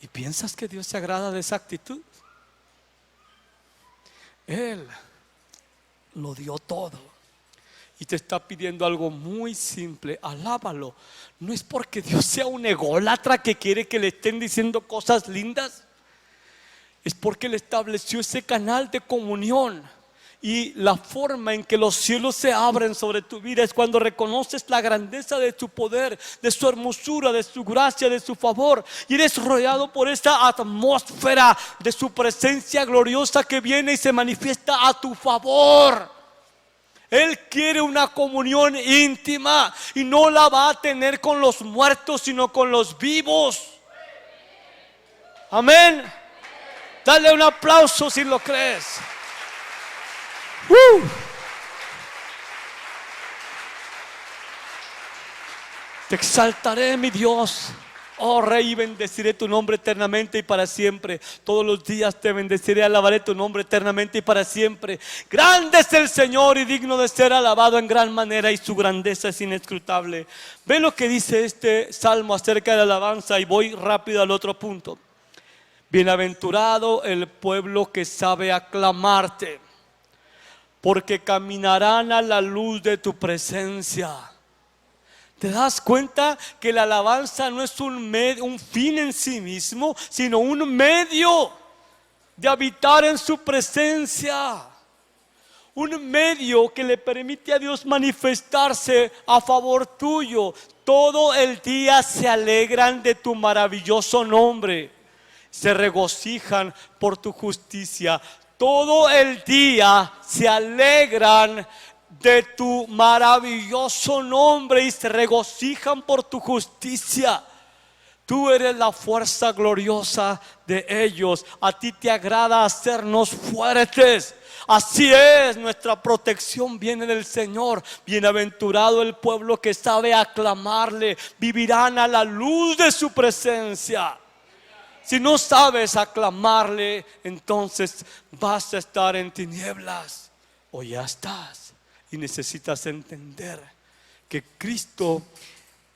¿Y piensas que Dios se agrada de esa actitud? Él lo dio todo y te está pidiendo algo muy simple: alábalo. No es porque Dios sea un ególatra que quiere que le estén diciendo cosas lindas, es porque Él estableció ese canal de comunión. Y la forma en que los cielos se abren sobre tu vida es cuando reconoces la grandeza de su poder, de su hermosura, de su gracia, de su favor. Y eres rodeado por esa atmósfera de su presencia gloriosa que viene y se manifiesta a tu favor. Él quiere una comunión íntima y no la va a tener con los muertos, sino con los vivos. Amén. Dale un aplauso si lo crees. Te exaltaré, mi Dios, oh Rey, y bendeciré tu nombre eternamente y para siempre. Todos los días te bendeciré, alabaré tu nombre eternamente y para siempre. Grande es el Señor y digno de ser alabado en gran manera, y su grandeza es inescrutable. Ve lo que dice este salmo acerca de la alabanza, y voy rápido al otro punto. Bienaventurado el pueblo que sabe aclamarte, porque caminarán a la luz de tu presencia. ¿Te das cuenta que la alabanza no es un fin en sí mismo, sino un medio de habitar en su presencia? Un medio que le permite a Dios manifestarse a favor tuyo. Todo el día se alegran de tu maravilloso nombre. Se regocijan por tu justicia. Todo el día se alegran de tu maravilloso nombre y se regocijan por tu justicia. Tú eres la fuerza gloriosa de ellos. A ti te agrada hacernos fuertes. Así es, nuestra protección viene del Señor. Bienaventurado el pueblo que sabe aclamarle. Vivirán a la luz de su presencia. Si no sabes aclamarle, entonces vas a estar en tinieblas. O ya estás. Y necesitas entender que Cristo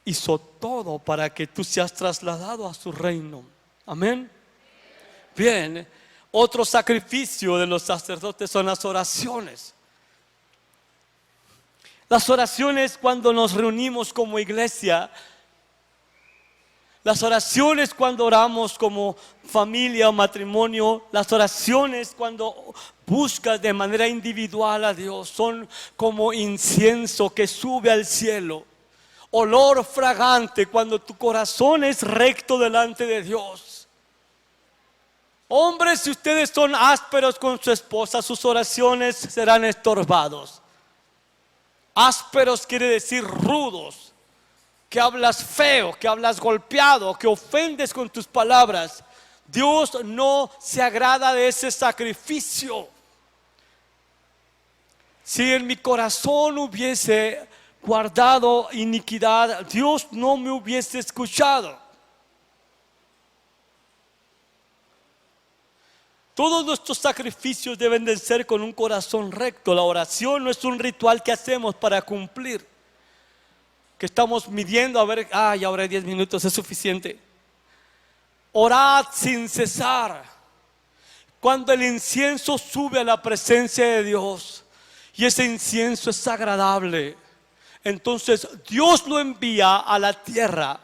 hizo todo para que tú seas trasladado a su reino. Amén. Bien, otro sacrificio de los sacerdotes son las oraciones. Las oraciones cuando nos reunimos como iglesia. Las oraciones cuando oramos como familia o matrimonio. Las oraciones cuando buscas de manera individual a Dios. Son como incienso que sube al cielo. Olor fragante cuando tu corazón es recto delante de Dios. Hombres, si ustedes son ásperos con su esposa, sus oraciones serán estorbados. Ásperos quiere decir rudos, que hablas feo, que hablas golpeado, que ofendes con tus palabras. Dios no se agrada de ese sacrificio. Si en mi corazón hubiese guardado iniquidad, Dios no me hubiese escuchado. Todos nuestros sacrificios deben de ser con un corazón recto. La oración no es un ritual que hacemos para cumplir, que estamos midiendo a ver, ya oré 10 minutos, es suficiente. Orad sin cesar. Cuando el incienso sube a la presencia de Dios y ese incienso es agradable, entonces Dios lo envía a la tierra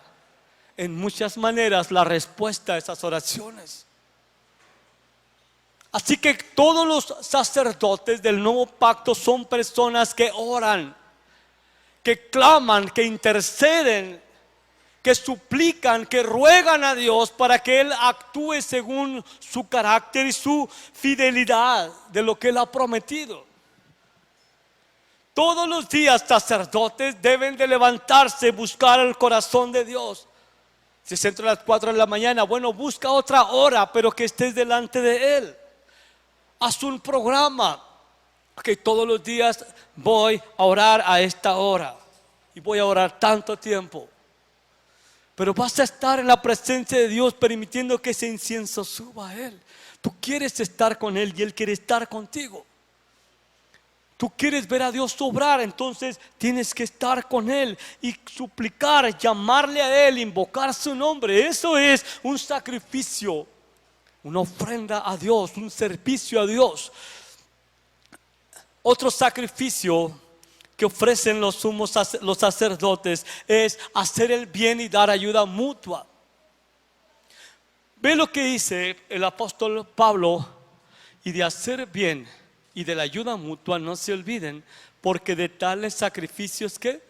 en muchas maneras la respuesta a esas oraciones. Así que todos los sacerdotes del nuevo pacto son personas que oran, que claman, que interceden, que suplican, que ruegan a Dios para que Él actúe según su carácter y su fidelidad de lo que Él ha prometido. Todos los días sacerdotes deben de levantarse y buscar el corazón de Dios. Si es entre las 4 de la mañana, bueno, busca otra hora, pero que estés delante de Él. Haz un programa, que todos los días voy a orar a esta hora y voy a orar tanto tiempo. Pero vas a estar en la presencia de Dios permitiendo que ese incienso suba a Él. Tú quieres estar con Él y Él quiere estar contigo. Tú quieres ver a Dios obrar, entonces tienes que estar con Él y suplicar, llamarle a Él, invocar su nombre. Eso es un sacrificio, una ofrenda a Dios, un servicio a Dios. Otro sacrificio que ofrecen los sacerdotes es hacer el bien y dar ayuda mutua. Ve lo que dice el apóstol Pablo: y de hacer bien y de la ayuda mutua no se olviden, porque de tales sacrificios que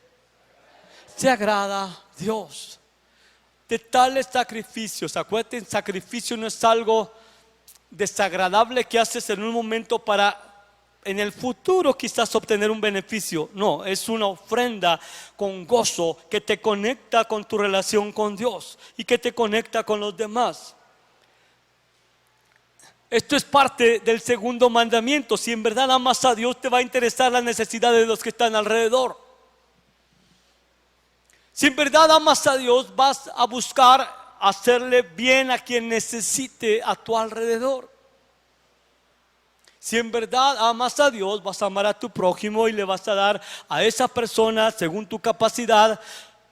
se agrada Dios. De tales sacrificios, acuérdate, sacrificio no es algo desagradable que haces en un momento para en el futuro quizás obtener un beneficio. No, es una ofrenda con gozo que te conecta con tu relación con Dios y que te conecta con los demás. Esto es parte del segundo mandamiento. Si en verdad amas a Dios, te va a interesar la necesidad de los que están alrededor. Si en verdad amas a Dios, vas a buscar hacerle bien a quien necesite a tu alrededor. Si en verdad amas a Dios, vas a amar a tu prójimo y le vas a dar a esa persona, según tu capacidad,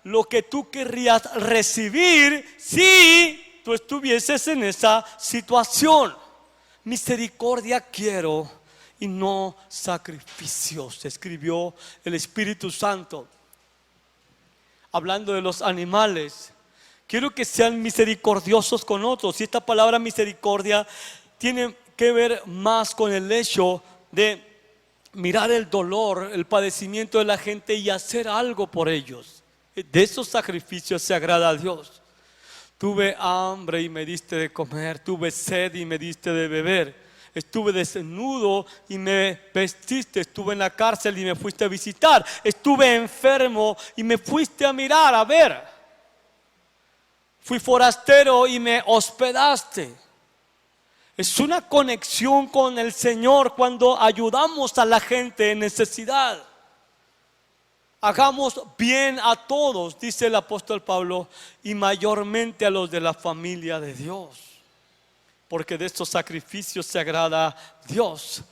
lo que tú querrías recibir si tú estuvieses en esa situación. Misericordia quiero y no sacrificios, escribió el Espíritu Santo. hablando de los animales. Quiero que sean misericordiosos con otros. Y esta palabra misericordia tiene que ver más con el hecho de mirar el dolor, el padecimiento de la gente y hacer algo por ellos. De esos sacrificios se agrada a Dios. Tuve hambre y me diste de comer, tuve sed y me diste de beber, estuve desnudo y me vestiste, estuve en la cárcel y me fuiste a visitar, estuve enfermo y me fuiste a mirar, a ver, fui forastero y me hospedaste. Es una conexión con el Señor cuando ayudamos a la gente en necesidad. Hagamos bien a todos, dice el apóstol Pablo, y mayormente a los de la familia de Dios, porque de estos sacrificios se agrada Dios.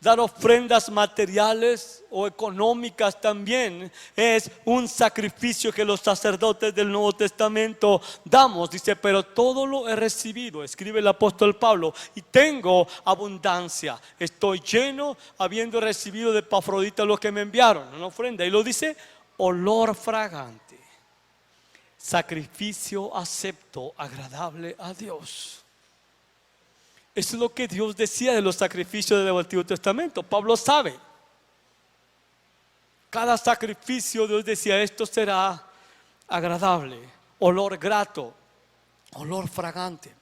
Dar ofrendas materiales o económicas también es un sacrificio que los sacerdotes del Nuevo Testamento damos. Dice, pero todo lo he recibido, escribe el apóstol Pablo, y tengo abundancia. Estoy lleno, habiendo recibido de Epafrodita lo que me enviaron, una ofrenda. Y lo dice, olor fragante, sacrificio acepto, agradable a Dios. Eso es lo que Dios decía de los sacrificios del Antiguo Testamento. Pablo sabe. Cada sacrificio Dios decía, esto será agradable, olor grato, olor fragante.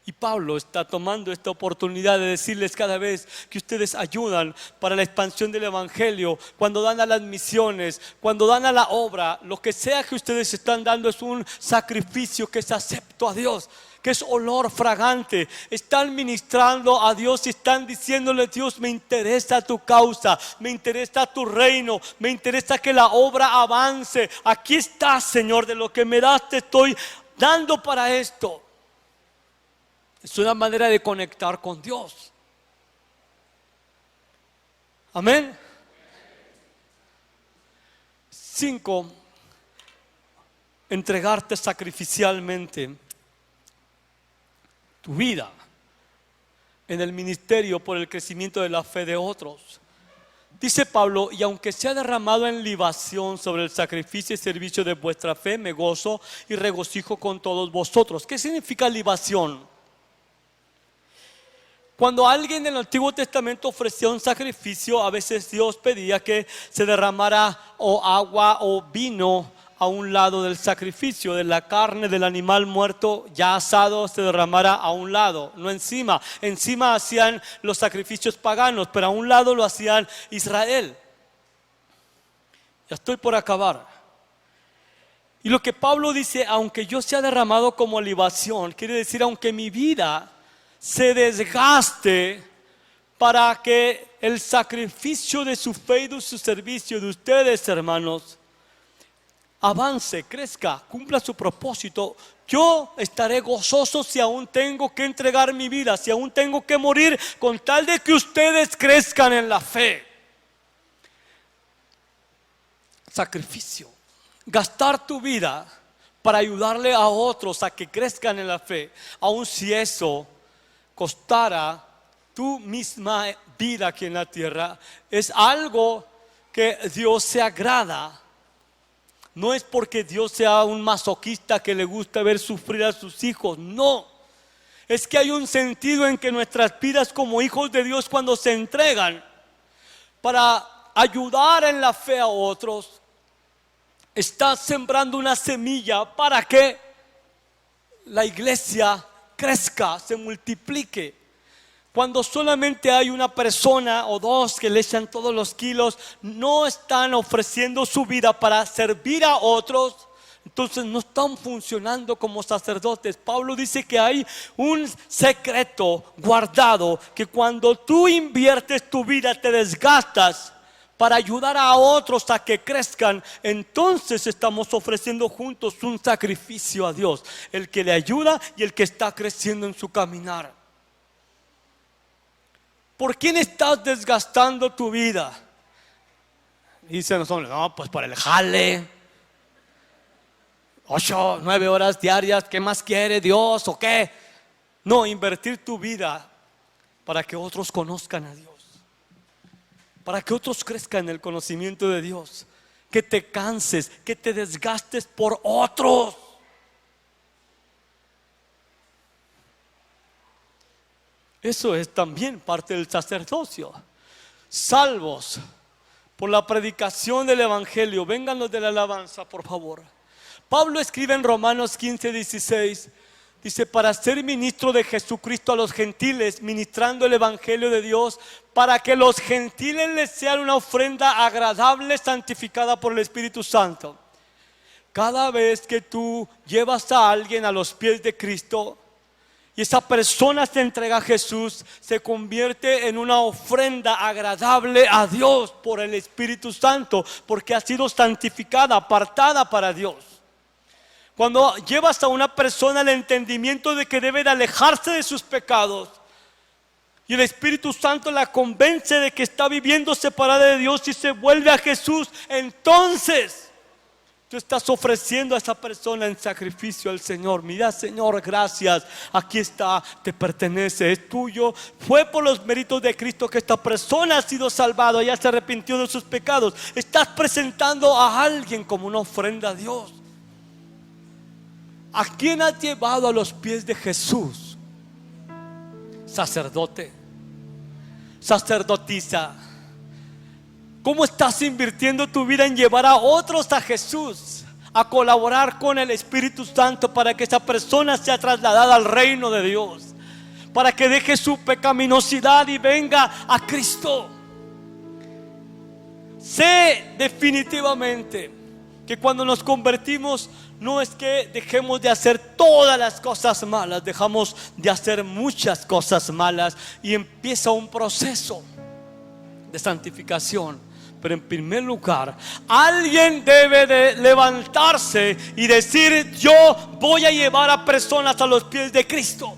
Y Pablo está tomando esta oportunidad de decirles cada vez que ustedes ayudan para la expansión del Evangelio, cuando dan a las misiones, cuando dan a la obra, lo que sea que ustedes están dando es un sacrificio que es acepto a Dios, que es olor fragante. Están ministrando a Dios y están diciéndole, Dios, me interesa tu causa, me interesa tu reino, me interesa que la obra avance. Aquí está, Señor, de lo que me das te estoy dando para esto. Es una manera de conectar con Dios. Amén. 5. Entregarte sacrificialmente tu vida en el ministerio por el crecimiento de la fe de otros. Dice Pablo, y aunque sea derramado en libación sobre el sacrificio y servicio de vuestra fe, me gozo y regocijo con todos vosotros. ¿Qué significa libación? Cuando alguien en el Antiguo Testamento ofrecía un sacrificio, a veces Dios pedía que se derramara o agua o vino a un lado del sacrificio, de la carne del animal muerto ya asado se derramara a un lado, no encima. Encima hacían los sacrificios paganos, pero a un lado lo hacían Israel. Ya estoy por acabar. Y lo que Pablo dice, aunque yo sea derramado como libación, quiere decir aunque mi vida se desgaste para que el sacrificio de su fe y de su servicio de ustedes, hermanos, avance, crezca, cumpla su propósito. Yo estaré gozoso si aún tengo que entregar mi vida, si aún tengo que morir, con tal de que ustedes crezcan en la fe. Sacrificio, gastar tu vida para ayudarle a otros a que crezcan en la fe, aun si eso costara tu misma vida aquí en la tierra, es algo que Dios se agrada. No es porque Dios sea un masoquista que le gusta ver sufrir a sus hijos, no. Es que hay un sentido en que nuestras vidas como hijos de Dios, cuando se entregan para ayudar en la fe a otros, está sembrando una semilla para que la iglesia crezca, se multiplique. Cuando solamente hay una persona o dos que le echan todos los kilos, no están ofreciendo su vida para servir a otros, entonces no están funcionando como sacerdotes. Pablo dice que hay un secreto guardado, que cuando tú inviertes tu vida, te desgastas para ayudar a otros a que crezcan, entonces estamos ofreciendo juntos un sacrificio a Dios, el que le ayuda y el que está creciendo en su caminar. ¿Por quién estás desgastando tu vida? Dicen los hombres, no, pues por el jale, 8, 9 horas diarias, ¿qué más quiere Dios o qué? No, invertir tu vida para que otros conozcan a Dios, para que otros crezcan en el conocimiento de Dios. que te canses, que te desgastes por otros. Eso es también parte del sacerdocio. Salvos por la predicación del evangelio. Vengan los de la alabanza, por favor. Pablo escribe en Romanos 15:16. Dice: para ser ministro de Jesucristo a los gentiles, ministrando el evangelio de Dios, para que los gentiles les sean una ofrenda agradable, santificada por el Espíritu Santo. Cada vez que tú llevas a alguien a los pies de Cristo y esa persona se entrega a Jesús, se convierte en una ofrenda agradable a Dios por el Espíritu Santo, porque ha sido santificada, apartada para Dios. Cuando llevas a una persona al entendimiento de que debe de alejarse de sus pecados y el Espíritu Santo la convence de que está viviendo separada de Dios y se vuelve a Jesús, entonces tú estás ofreciendo a esa persona en sacrificio al Señor. Mira, Señor, gracias, aquí está, te pertenece, es tuyo. Fue por los méritos de Cristo que esta persona ha sido salvada, ya se arrepintió de sus pecados. Estás presentando a alguien como una ofrenda a Dios. ¿A quién has llevado a los pies de Jesús? Sacerdote, sacerdotisa. ¿Cómo estás invirtiendo tu vida en llevar a otros a Jesús? A colaborar con el Espíritu Santo para que esa persona sea trasladada al reino de Dios, para que deje su pecaminosidad y venga a Cristo. Sé definitivamente que cuando nos convertimos, no es que dejemos de hacer todas las cosas malas, dejamos de hacer muchas cosas malas y empieza un proceso de santificación. Pero en primer lugar, alguien debe de levantarse y decir: yo voy a llevar a personas a los pies de Cristo.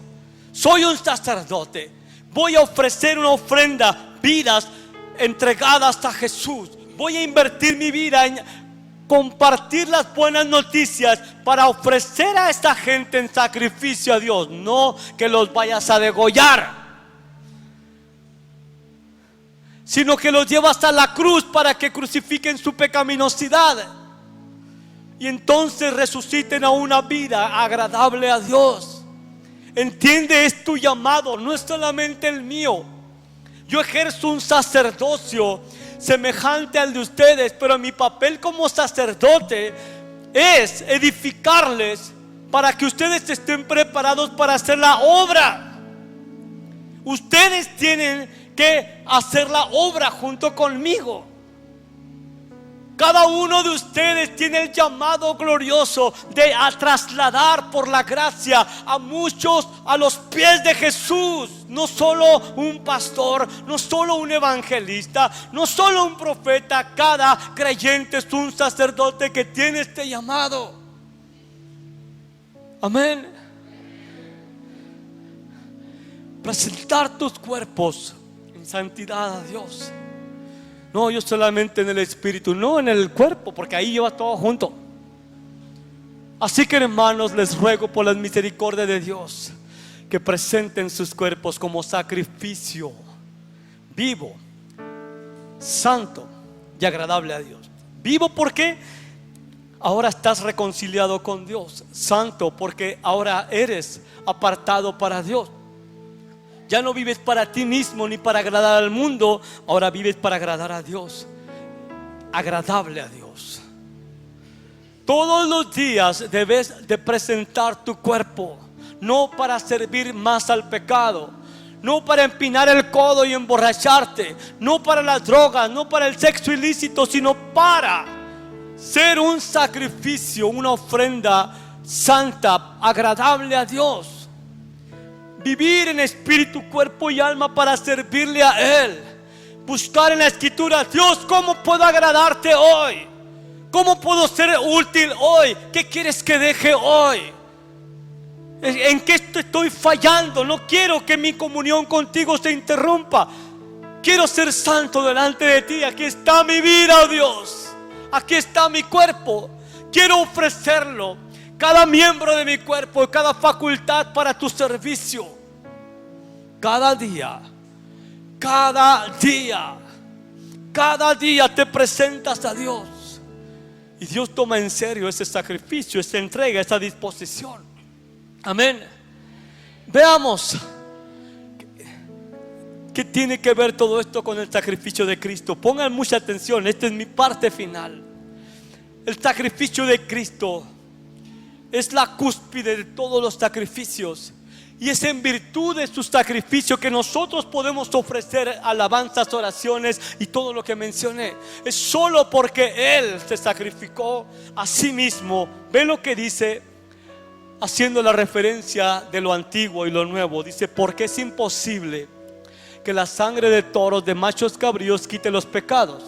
Soy un sacerdote, voy a ofrecer una ofrenda, vidas entregadas a Jesús. Voy a invertir mi vida en compartir las buenas noticias para ofrecer a esta gente en sacrificio a Dios. No que los vayas a degollar, sino que los llevas a la cruz para que crucifiquen su pecaminosidad y entonces resuciten a una vida agradable a Dios. Entiende, es tu llamado, no es solamente el mío. Yo ejerzo un sacerdocio semejante al de ustedes, pero mi papel como sacerdote es edificarles para que ustedes estén preparados para hacer la obra. Ustedes tienen que hacer la obra junto conmigo. Cada uno de ustedes tiene el llamado glorioso de trasladar por la gracia a muchos a los pies de Jesús. No solo un pastor, no solo un evangelista, no solo un profeta. Cada creyente es un sacerdote que tiene este llamado. Amén. Presentar tus cuerpos en santidad a Dios. No, yo solamente en el espíritu, no en el cuerpo, porque ahí lleva todo junto. Así que, hermanos, les ruego por la misericordia de Dios que presenten sus cuerpos como sacrificio vivo, santo y agradable a Dios. Vivo porque ahora estás reconciliado con Dios. Santo porque ahora eres apartado para Dios. Ya no vives para ti mismo ni para agradar al mundo, ahora vives para agradar a Dios, agradable a Dios. Todos los días debes de presentar tu cuerpo, no para servir más al pecado, no para empinar el codo y emborracharte, no para las drogas, no para el sexo ilícito, sino para ser un sacrificio, una ofrenda santa, agradable a Dios. Vivir en espíritu, cuerpo y alma para servirle a Él. Buscar en la escritura: Dios, ¿cómo puedo agradarte hoy? ¿Cómo puedo ser útil hoy? ¿Qué quieres que deje hoy? ¿En qué estoy fallando? No quiero que mi comunión contigo se interrumpa. Quiero ser santo delante de ti. Aquí está mi vida, oh Dios. Aquí está mi cuerpo. Quiero ofrecerlo, cada miembro de mi cuerpo, cada facultad para tu servicio. Cada día, cada día, cada día te presentas a Dios. Y Dios toma en serio ese sacrificio, esa entrega, esa disposición. Amén. Veamos qué tiene que ver todo esto con el sacrificio de Cristo. Pongan mucha atención, esta es mi parte final. El sacrificio de Cristo es la cúspide de todos los sacrificios. Y es en virtud de su sacrificio que nosotros podemos ofrecer alabanzas, oraciones y todo lo que mencioné. Es solo porque Él se sacrificó a sí mismo. Ve lo que dice, haciendo la referencia de lo antiguo y lo nuevo. Dice, porque es imposible que la sangre de toros, de machos cabríos, quite los pecados.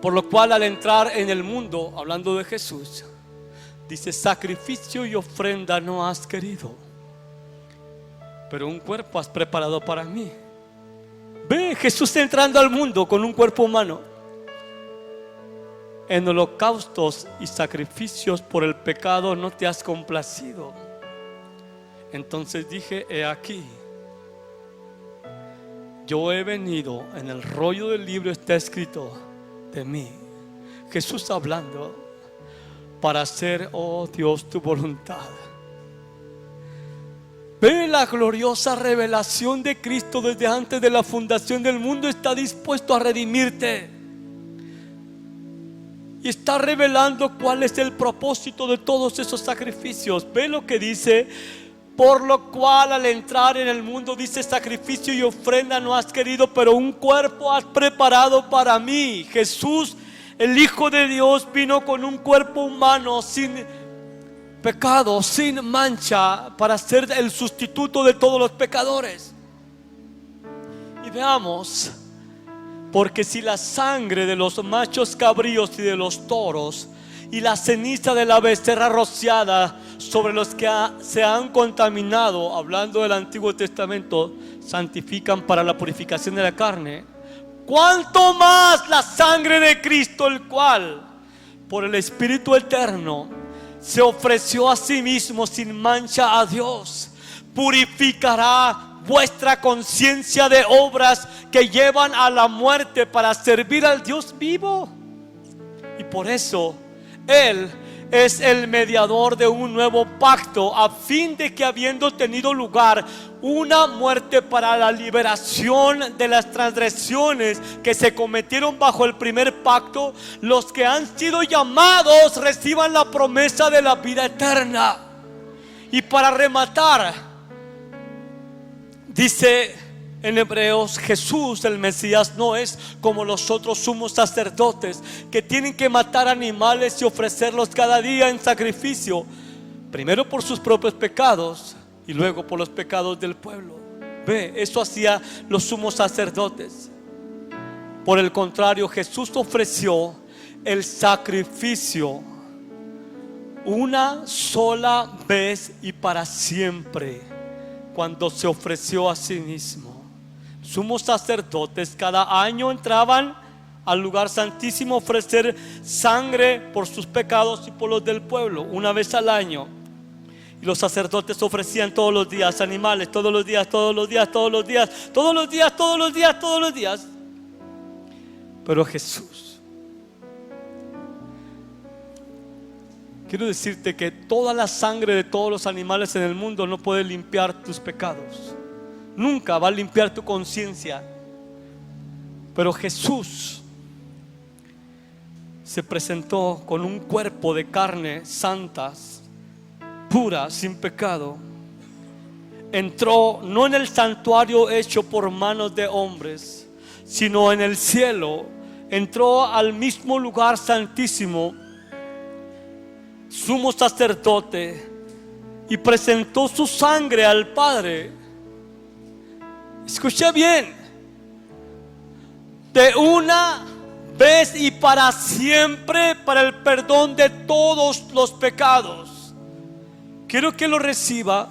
Por lo cual, al entrar en el mundo, hablando de Jesús, dice, sacrificio y ofrenda no has querido, pero un cuerpo has preparado para mí. Ve, Jesús entrando al mundo con un cuerpo humano. En holocaustos y sacrificios por el pecado no te has complacido. Entonces dije, he aquí, yo he venido, en el rollo del libro está escrito de mí. Jesús hablando, para hacer, oh Dios, tu voluntad. Ve la gloriosa revelación de Cristo desde antes de la fundación del mundo. Está dispuesto a redimirte y está revelando cuál es el propósito de todos esos sacrificios. Ve lo que dice, por lo cual al entrar en el mundo, dice, sacrificio y ofrenda no has querido, pero un cuerpo has preparado para mí. Jesús, el Hijo de Dios, vino con un cuerpo humano sin pecado, sin mancha, para ser el sustituto de todos los pecadores. Y veamos, porque si la sangre de los machos cabríos y de los toros y la ceniza de la becerra rociada sobre los que se han contaminado, hablando del Antiguo Testamento, santifican para la purificación de la carne, cuánto más la sangre de Cristo, el cual por el Espíritu eterno se ofreció a sí mismo sin mancha a Dios, purificará vuestra conciencia de obras que llevan a la muerte para servir al Dios vivo. Y por eso Él es el mediador de un nuevo pacto, a fin de que, habiendo tenido lugar una muerte para la liberación de las transgresiones que se cometieron bajo el primer pacto, los que han sido llamados reciban la promesa de la vida eterna. Y para rematar, dice en Hebreos, Jesús el Mesías no es como los otros sumos sacerdotes que tienen que matar animales y ofrecerlos cada día en sacrificio, primero por sus propios pecados y luego por los pecados del pueblo. Ve, eso hacía los sumos sacerdotes. Por el contrario, Jesús ofreció el sacrificio una sola vez y para siempre, cuando se ofreció a sí mismo. Sumos sacerdotes cada año entraban al lugar santísimo a ofrecer sangre por sus pecados y por los del pueblo, una vez al año. Y los sacerdotes ofrecían todos los días animales, todos los días, todos los días, todos los días, todos los días, todos los días, todos los días. Pero Jesús, quiero decirte que toda la sangre de todos los animales en el mundo no puede limpiar tus pecados. Nunca va a limpiar tu conciencia. Pero Jesús se presentó con un cuerpo de carne santa, pura, sin pecado. Entró no en el santuario hecho por manos de hombres, sino en el cielo. Entró al mismo lugar santísimo, sumo sacerdote, y presentó su sangre al Padre. Escucha bien, de una vez y para siempre, para el perdón de todos los pecados. Quiero que lo reciba.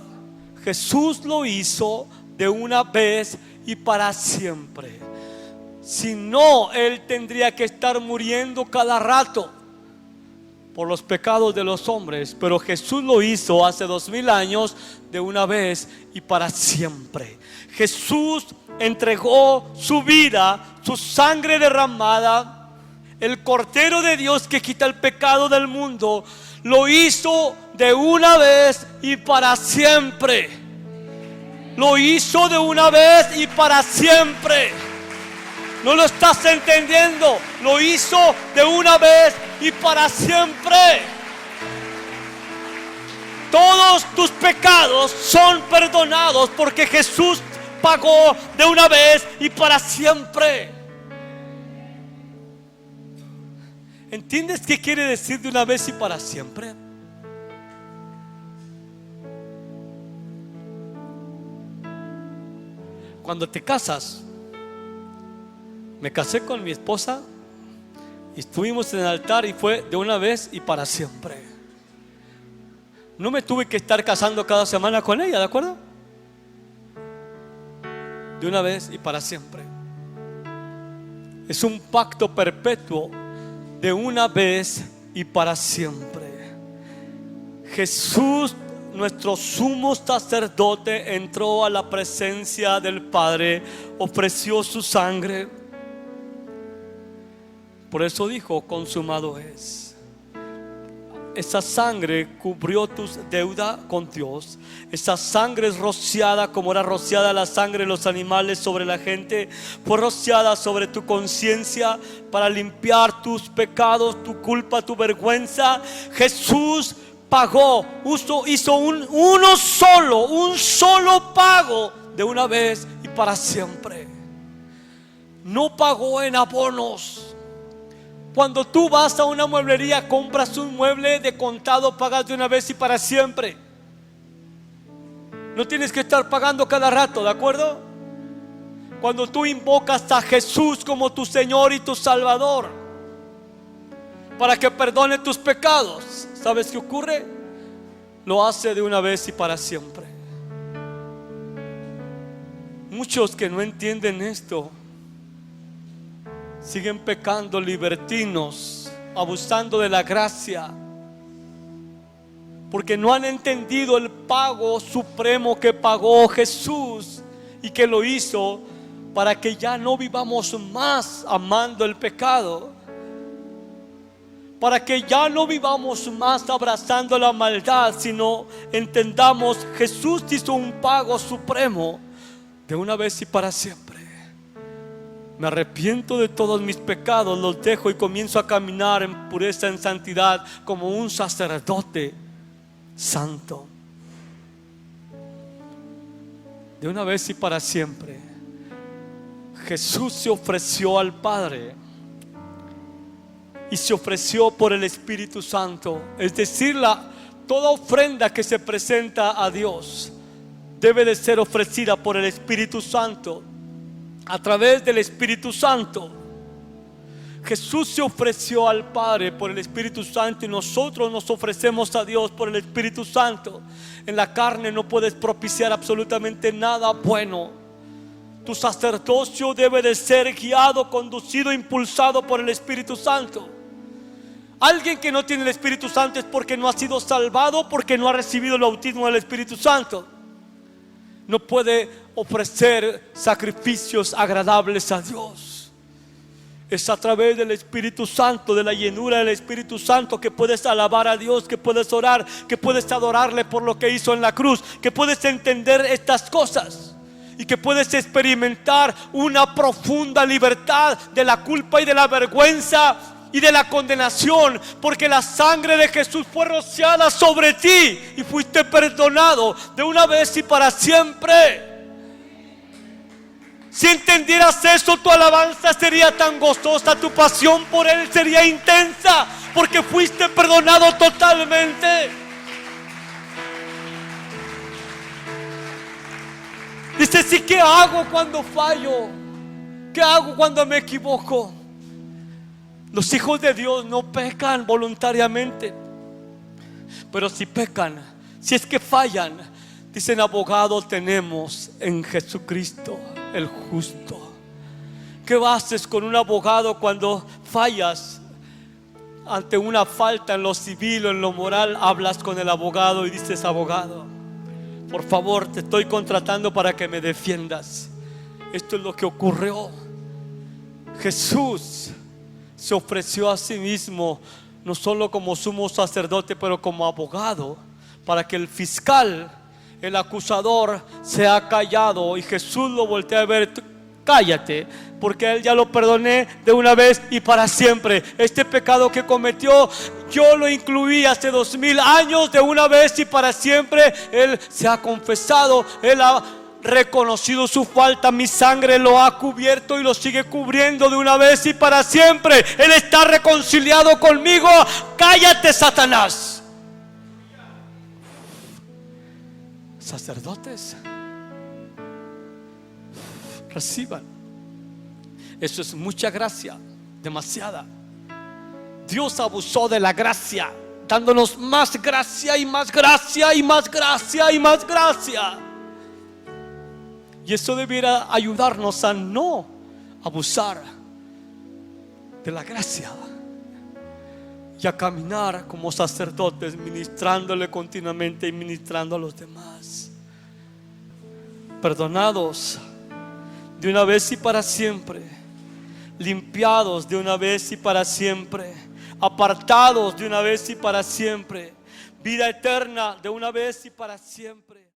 Jesús lo hizo de una vez y para siempre. Si no, Él tendría que estar muriendo cada rato por los pecados de los hombres. Pero Jesús lo hizo hace 2000 años de una vez y para siempre. Jesús entregó su vida, su sangre derramada el Cordero de Dios que quita el pecado del mundo, lo hizo de una vez y para siempre. Lo hizo de una vez y para siempre. ¿No lo estás entendiendo? Lo hizo de una vez y para siempre. Todos tus pecados son perdonados porque Jesús pagó de una vez y para siempre. ¿Entiendes qué quiere decir de una vez y para siempre? Cuando te casas, me casé con mi esposa y estuvimos en el altar y fue de una vez y para siempre. No me tuve que estar casando cada semana con ella, ¿de acuerdo? De una vez y para siempre. Es un pacto perpetuo de una vez y para siempre. Jesús, nuestro sumo sacerdote, entró a la presencia del Padre, ofreció su sangre. Por eso dijo: consumado es. Esa sangre cubrió tus deudas con Dios. Esa sangre es rociada como era rociada la sangre de los animales sobre la gente. Fue rociada sobre tu conciencia para limpiar tus pecados, tu culpa, tu vergüenza. Jesús pagó, hizo un solo pago de una vez y para siempre. No pagó en abonos. Cuando tú vas a una mueblería, compras un mueble de contado, pagas de una vez y para siempre. No tienes que estar pagando cada rato, ¿de acuerdo? Cuando tú invocas a Jesús como tu Señor y tu Salvador para que perdone tus pecados, ¿sabes qué ocurre? Lo hace de una vez y para siempre. Muchos que no entienden esto siguen pecando, libertinos, abusando de la gracia, porque no han entendido el pago supremo que pagó Jesús y que lo hizo para que ya no vivamos más amando el pecado, para que ya no vivamos más abrazando la maldad, sino entendamos: Jesús hizo un pago supremo de una vez y para siempre. Me arrepiento de todos mis pecados, los dejo y comienzo a caminar en pureza, en santidad, como un sacerdote santo. De una vez y para siempre, Jesús se ofreció al Padre y se ofreció por el Espíritu Santo. Es decir, toda ofrenda que se presenta a Dios debe de ser ofrecida por el Espíritu Santo. A través del Espíritu Santo, Jesús se ofreció al Padre por el Espíritu Santo y nosotros nos ofrecemos a Dios por el Espíritu Santo. En la carne no puedes propiciar absolutamente nada bueno. Tu sacerdocio debe de ser guiado, conducido, impulsado por el Espíritu Santo. Alguien que no tiene el Espíritu Santo es porque no ha sido salvado, porque no ha recibido el bautismo del Espíritu Santo. No puede ofrecer sacrificios agradables a Dios. Es a través del Espíritu Santo, de la llenura del Espíritu Santo, que puedes alabar a Dios, que puedes orar, que puedes adorarle por lo que hizo en la cruz, que puedes entender estas cosas y que puedes experimentar una profunda libertad de la culpa y de la vergüenza y de la condenación, porque la sangre de Jesús fue rociada sobre ti y fuiste perdonado de una vez y para siempre. Si entendieras eso, tu alabanza sería tan gozosa, tu pasión por Él sería intensa, porque fuiste perdonado totalmente. Dice: sí, ¿qué hago cuando fallo? ¿Qué hago cuando me equivoco? Los hijos de Dios no pecan voluntariamente, pero si pecan, si es que fallan, dicen: abogado tenemos en Jesucristo el justo. ¿Qué haces con un abogado cuando fallas? Ante una falta en lo civil o en lo moral, hablas con el abogado y dices: abogado, por favor, te estoy contratando para que me defiendas. Esto es lo que ocurrió. Jesús se ofreció a sí mismo, no solo como sumo sacerdote, pero como abogado, para que el fiscal, el acusador, sea callado. Y Jesús lo voltea a ver: cállate, porque a él ya lo perdoné de una vez y para siempre. Este pecado que cometió, yo lo incluí hace 2000 años, de una vez y para siempre. Él se ha confesado, él ha reconocido su falta, mi sangre lo ha cubierto y lo sigue cubriendo de una vez y para siempre. Él está reconciliado conmigo. Cállate, Satanás. Sacerdotes, reciban. Eso es mucha gracia, demasiada. Dios abusó de la gracia, dándonos más gracia y más gracia y más gracia y más gracia. Y eso debiera ayudarnos a no abusar de la gracia y a caminar como sacerdotes, ministrándole continuamente y ministrando a los demás. Perdonados de una vez y para siempre, limpiados de una vez y para siempre, apartados de una vez y para siempre, vida eterna de una vez y para siempre.